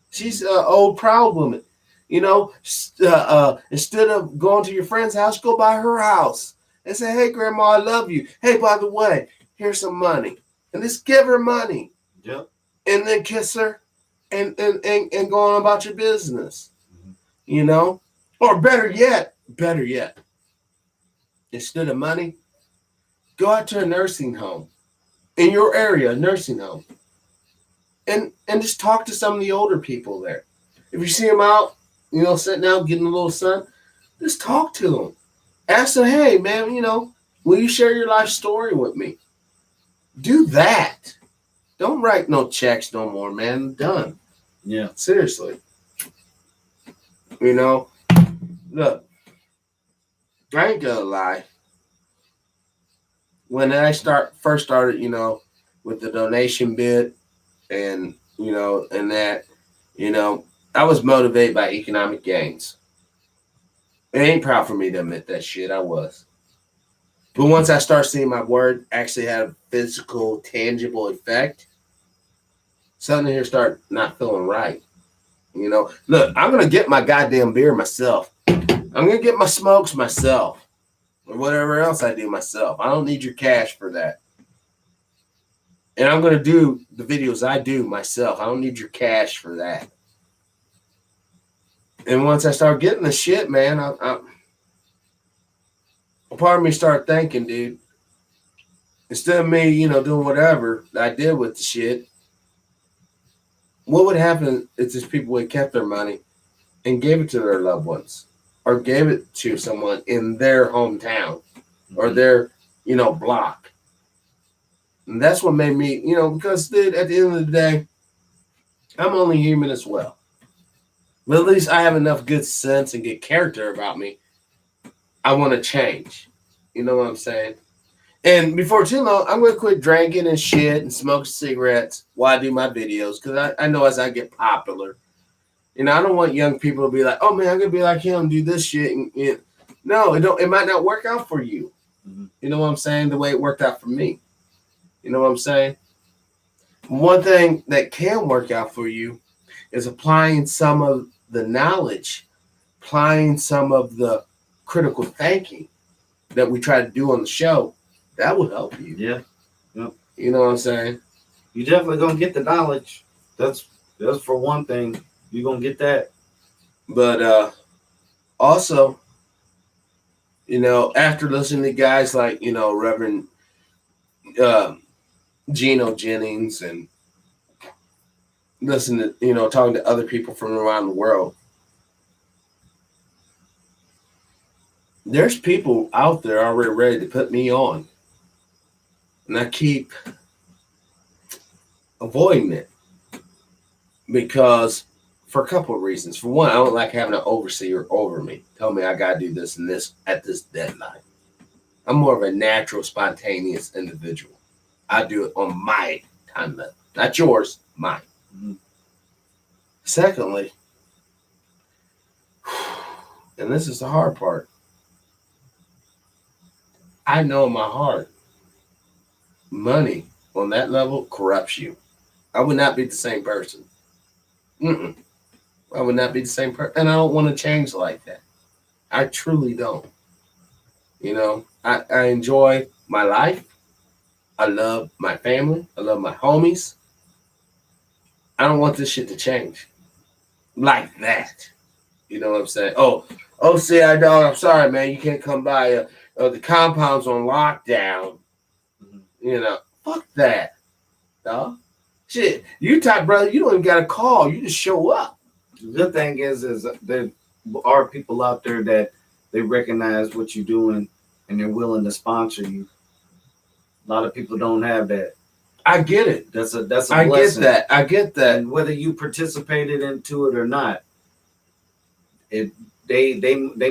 She's an old proud woman. Instead of going to your friend's house, go by her house and say, "Hey, Grandma, I love you. Hey, by the way, here's some money," and just give her money. Yep. And then kiss her, and go on about your business. Or better yet, instead of money, go out to a nursing home in your area, nursing home, and just talk to some of the older people there. If you see them out, sitting out getting a little sun, just talk to them. Ask them, "Hey, man, will you share your life story with me?" Do that. Don't write no checks no more, man. Done. Yeah. Seriously. Look, I ain't gonna lie. When I first started, with the donation bit and that, I was motivated by economic gains. It ain't proud for me to admit that shit. I was. But once I start seeing my word actually have a physical, tangible effect, something here start not feeling right. Look, I'm going to get my goddamn beer myself. I'm going to get my smokes myself. Or whatever else I do myself. I don't need your cash for that. And I'm going to do the videos I do myself. I don't need your cash for that. And once I start getting the shit, man, part of me started thinking, dude, instead of me, doing whatever I did with the shit, what would happen if these people would kept their money and gave it to their loved ones or gave it to someone in their hometown or their, block? And that's what made me, because, dude, at the end of the day, I'm only human as well. But at least I have enough good sense and good character about me. I want to change. You know what I'm saying? And before too long, I'm going to quit drinking and shit and smoke cigarettes while I do my videos. Because I know as I get popular, I don't want young people to be like, "Oh, man, I'm going to be like him, do this shit." No, it might not work out for you. Mm-hmm. You know what I'm saying? The way it worked out for me. You know what I'm saying? One thing that can work out for you is applying some of the knowledge, applying some of the critical thinking that we try to do on the show. That will help you. Yeah. Yep. You know what I'm saying? You definitely gonna get the knowledge. That's for one thing. You're gonna get that. But also, after listening to guys like, Reverend Geno Jennings and listening to, talking to other people from around the world, there's people out there already ready to put me on. And I keep avoiding it because for a couple of reasons. For one, I don't like having an overseer over me. Tell me I got to do this and this at this deadline. I'm more of a natural, spontaneous individual. I do it on my time limit. Not yours, mine. Mm-hmm. Secondly, and this is the hard part, I know in my heart, money on that level corrupts you. I would not be the same person. I would not be the same person. And I don't want to change like that. I truly don't. I enjoy my life. I love my family. I love my homies. I don't want this shit to change like that. You know what I'm saying? Oh, CI dog, I'm sorry, man. You can't come by. The compound's on lockdown. Fuck that, dog. Shit, you type, brother, you don't even got to call. You just show up. The good thing is there are people out there that they recognize what you're doing and they're willing to sponsor you. A lot of people don't have that. I get it. That's a blessing. I get that. And whether you participated into it or not, they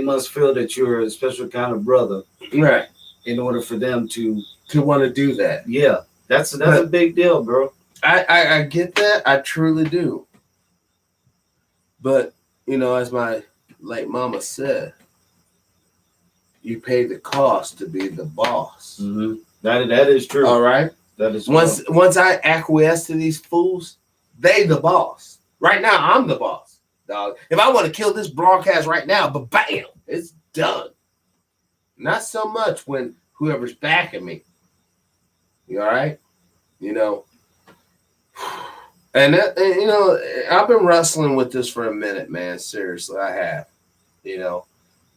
must feel that you're a special kind of brother, right? In order for them to want to do that. Yeah, that's a big deal, bro. I get that. I truly do. But as my late mama said, you pay the cost to be the boss. Mm-hmm. That is true. All right. That is once I acquiesce to these fools, they the boss. Right now, I'm the boss. dog. If I want to kill this broadcast right now, but bam, it's done. Not so much when whoever's backing me. You all right? You know. And you know, I've been wrestling with this for a minute, man. Seriously, I have. You know,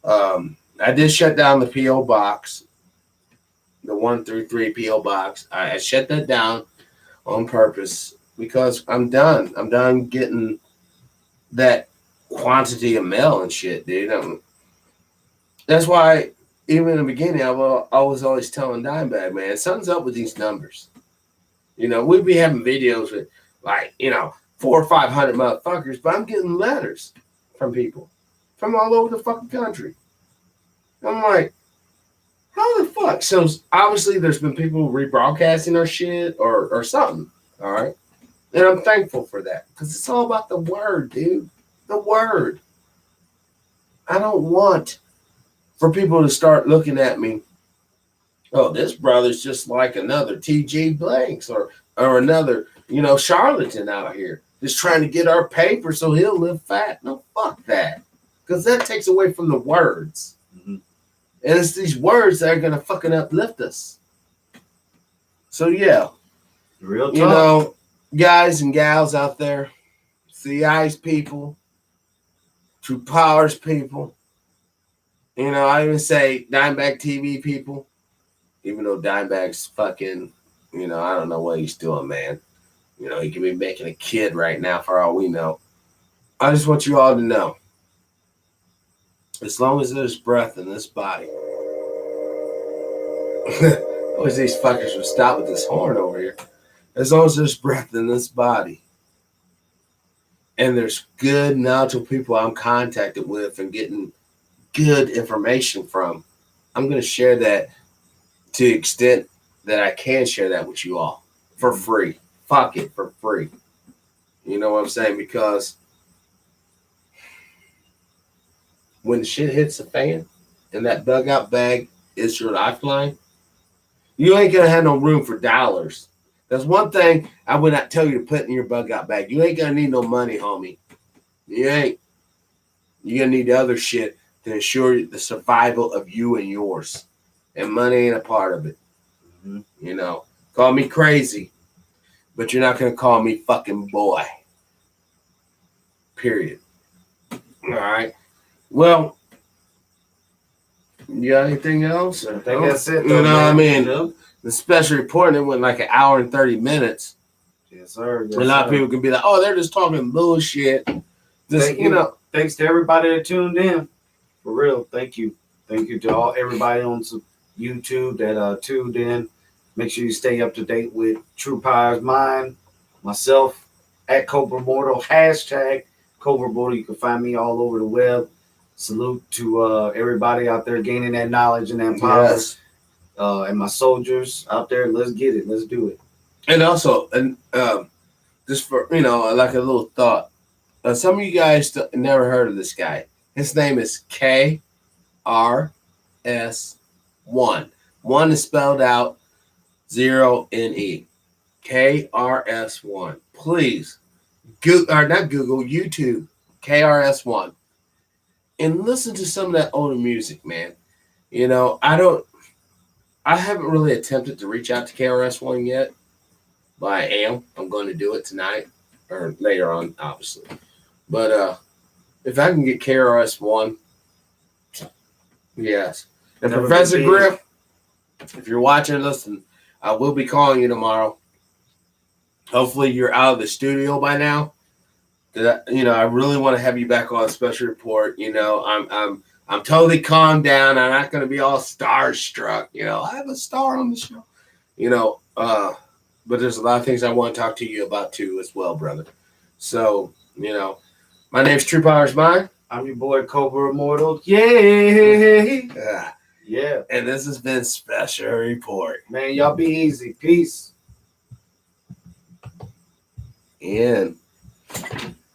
I did shut down the PO box, the 133 PO box. I shut that down on purpose because I'm done. I'm done getting that quantity of mail and shit, dude. That's why, even in the beginning, I was always telling Dimebag, man, something's up with these numbers. You know, we'd be having videos with, like, you know, 400 or 500 motherfuckers, but I'm getting letters from people from all over the fucking country. I'm like, how the fuck? So obviously there's been people rebroadcasting our shit or something, all right? And I'm thankful for that because it's all about the word, dude. The word. I don't want for people to start looking at me, oh, this brother's just like another TG Blanks or another, you know, charlatan out here just trying to get our paper so he'll live fat. No, fuck that. Because that takes away from the words. Mm-hmm. And it's these words that are going to fucking uplift us. So, yeah. Real talk. You know, guys and gals out there, CI's people, True Powers people, you know, I even say Dimebag TV people, even though Dimebag's fucking, you know, I don't know what he's doing, man. You know, he could be making a kid right now for all we know. I just want you all to know, as long as there's breath in this body, I wish these fuckers would stop with this horn over here. As long as there's breath in this body, and there's good, knowledgeable people I'm contacted with and getting good information from, I'm going to share that to the extent that I can share that with you all for free. Fuck it, for free. You know what I'm saying? Because when the shit hits the fan and that bug out bag is your lifeline, you ain't going to have no room for dollars. That's one thing I would not tell you to put in your bug out bag. You ain't going to need no money, homie. You ain't. You're going to need the other shit to ensure the survival of you and yours. And money ain't a part of it. Mm-hmm. You know, call me crazy, but you're not going to call me fucking boy. Period. All right. Well, you got anything else? I think that's it. You know what I mean? You know? The special report, it went like an hour and 30 minutes. Yes, sir. Yes, A lot of sir. people can be like, oh, they're just talking bullshit. Just, Thank you know. Thanks to everybody that tuned in. For real, thank you. Thank you to everybody on YouTube that tuned in. Make sure you stay up to date with True Powers Mind, myself, at Cobra Mortal, hashtag Cobra Mortal. You can find me all over the web. Salute to everybody out there gaining that knowledge and that power. Yes. And my soldiers out there, let's get it. Let's do it. And also, just for, you know, like a little thought, some of you guys never heard of this guy. His name is KRS1. 1 is spelled out, 0 NE. KRS1. Please, not Google, YouTube, KRS1. And listen to some of that older music, man. You know, I haven't really attempted to reach out to KRS1 yet, but I am. I'm going to do it tonight or later on, obviously. But if I can get KRS1, yes. And Never Professor been Griff, if you're watching, listen, I will be calling you tomorrow. Hopefully you're out of the studio by now. You know, I really want to have you back on a special report. You know, I'm totally calmed down. I'm not going to be all starstruck. You know, I have a star on the show. You know, but there's a lot of things I want to talk to you about too as well, brother. So, you know, my name's True Powers Mind. I'm your boy Cobra Immortal. Yay! Yeah. And this has been Special Report. Man, y'all be easy. Peace. And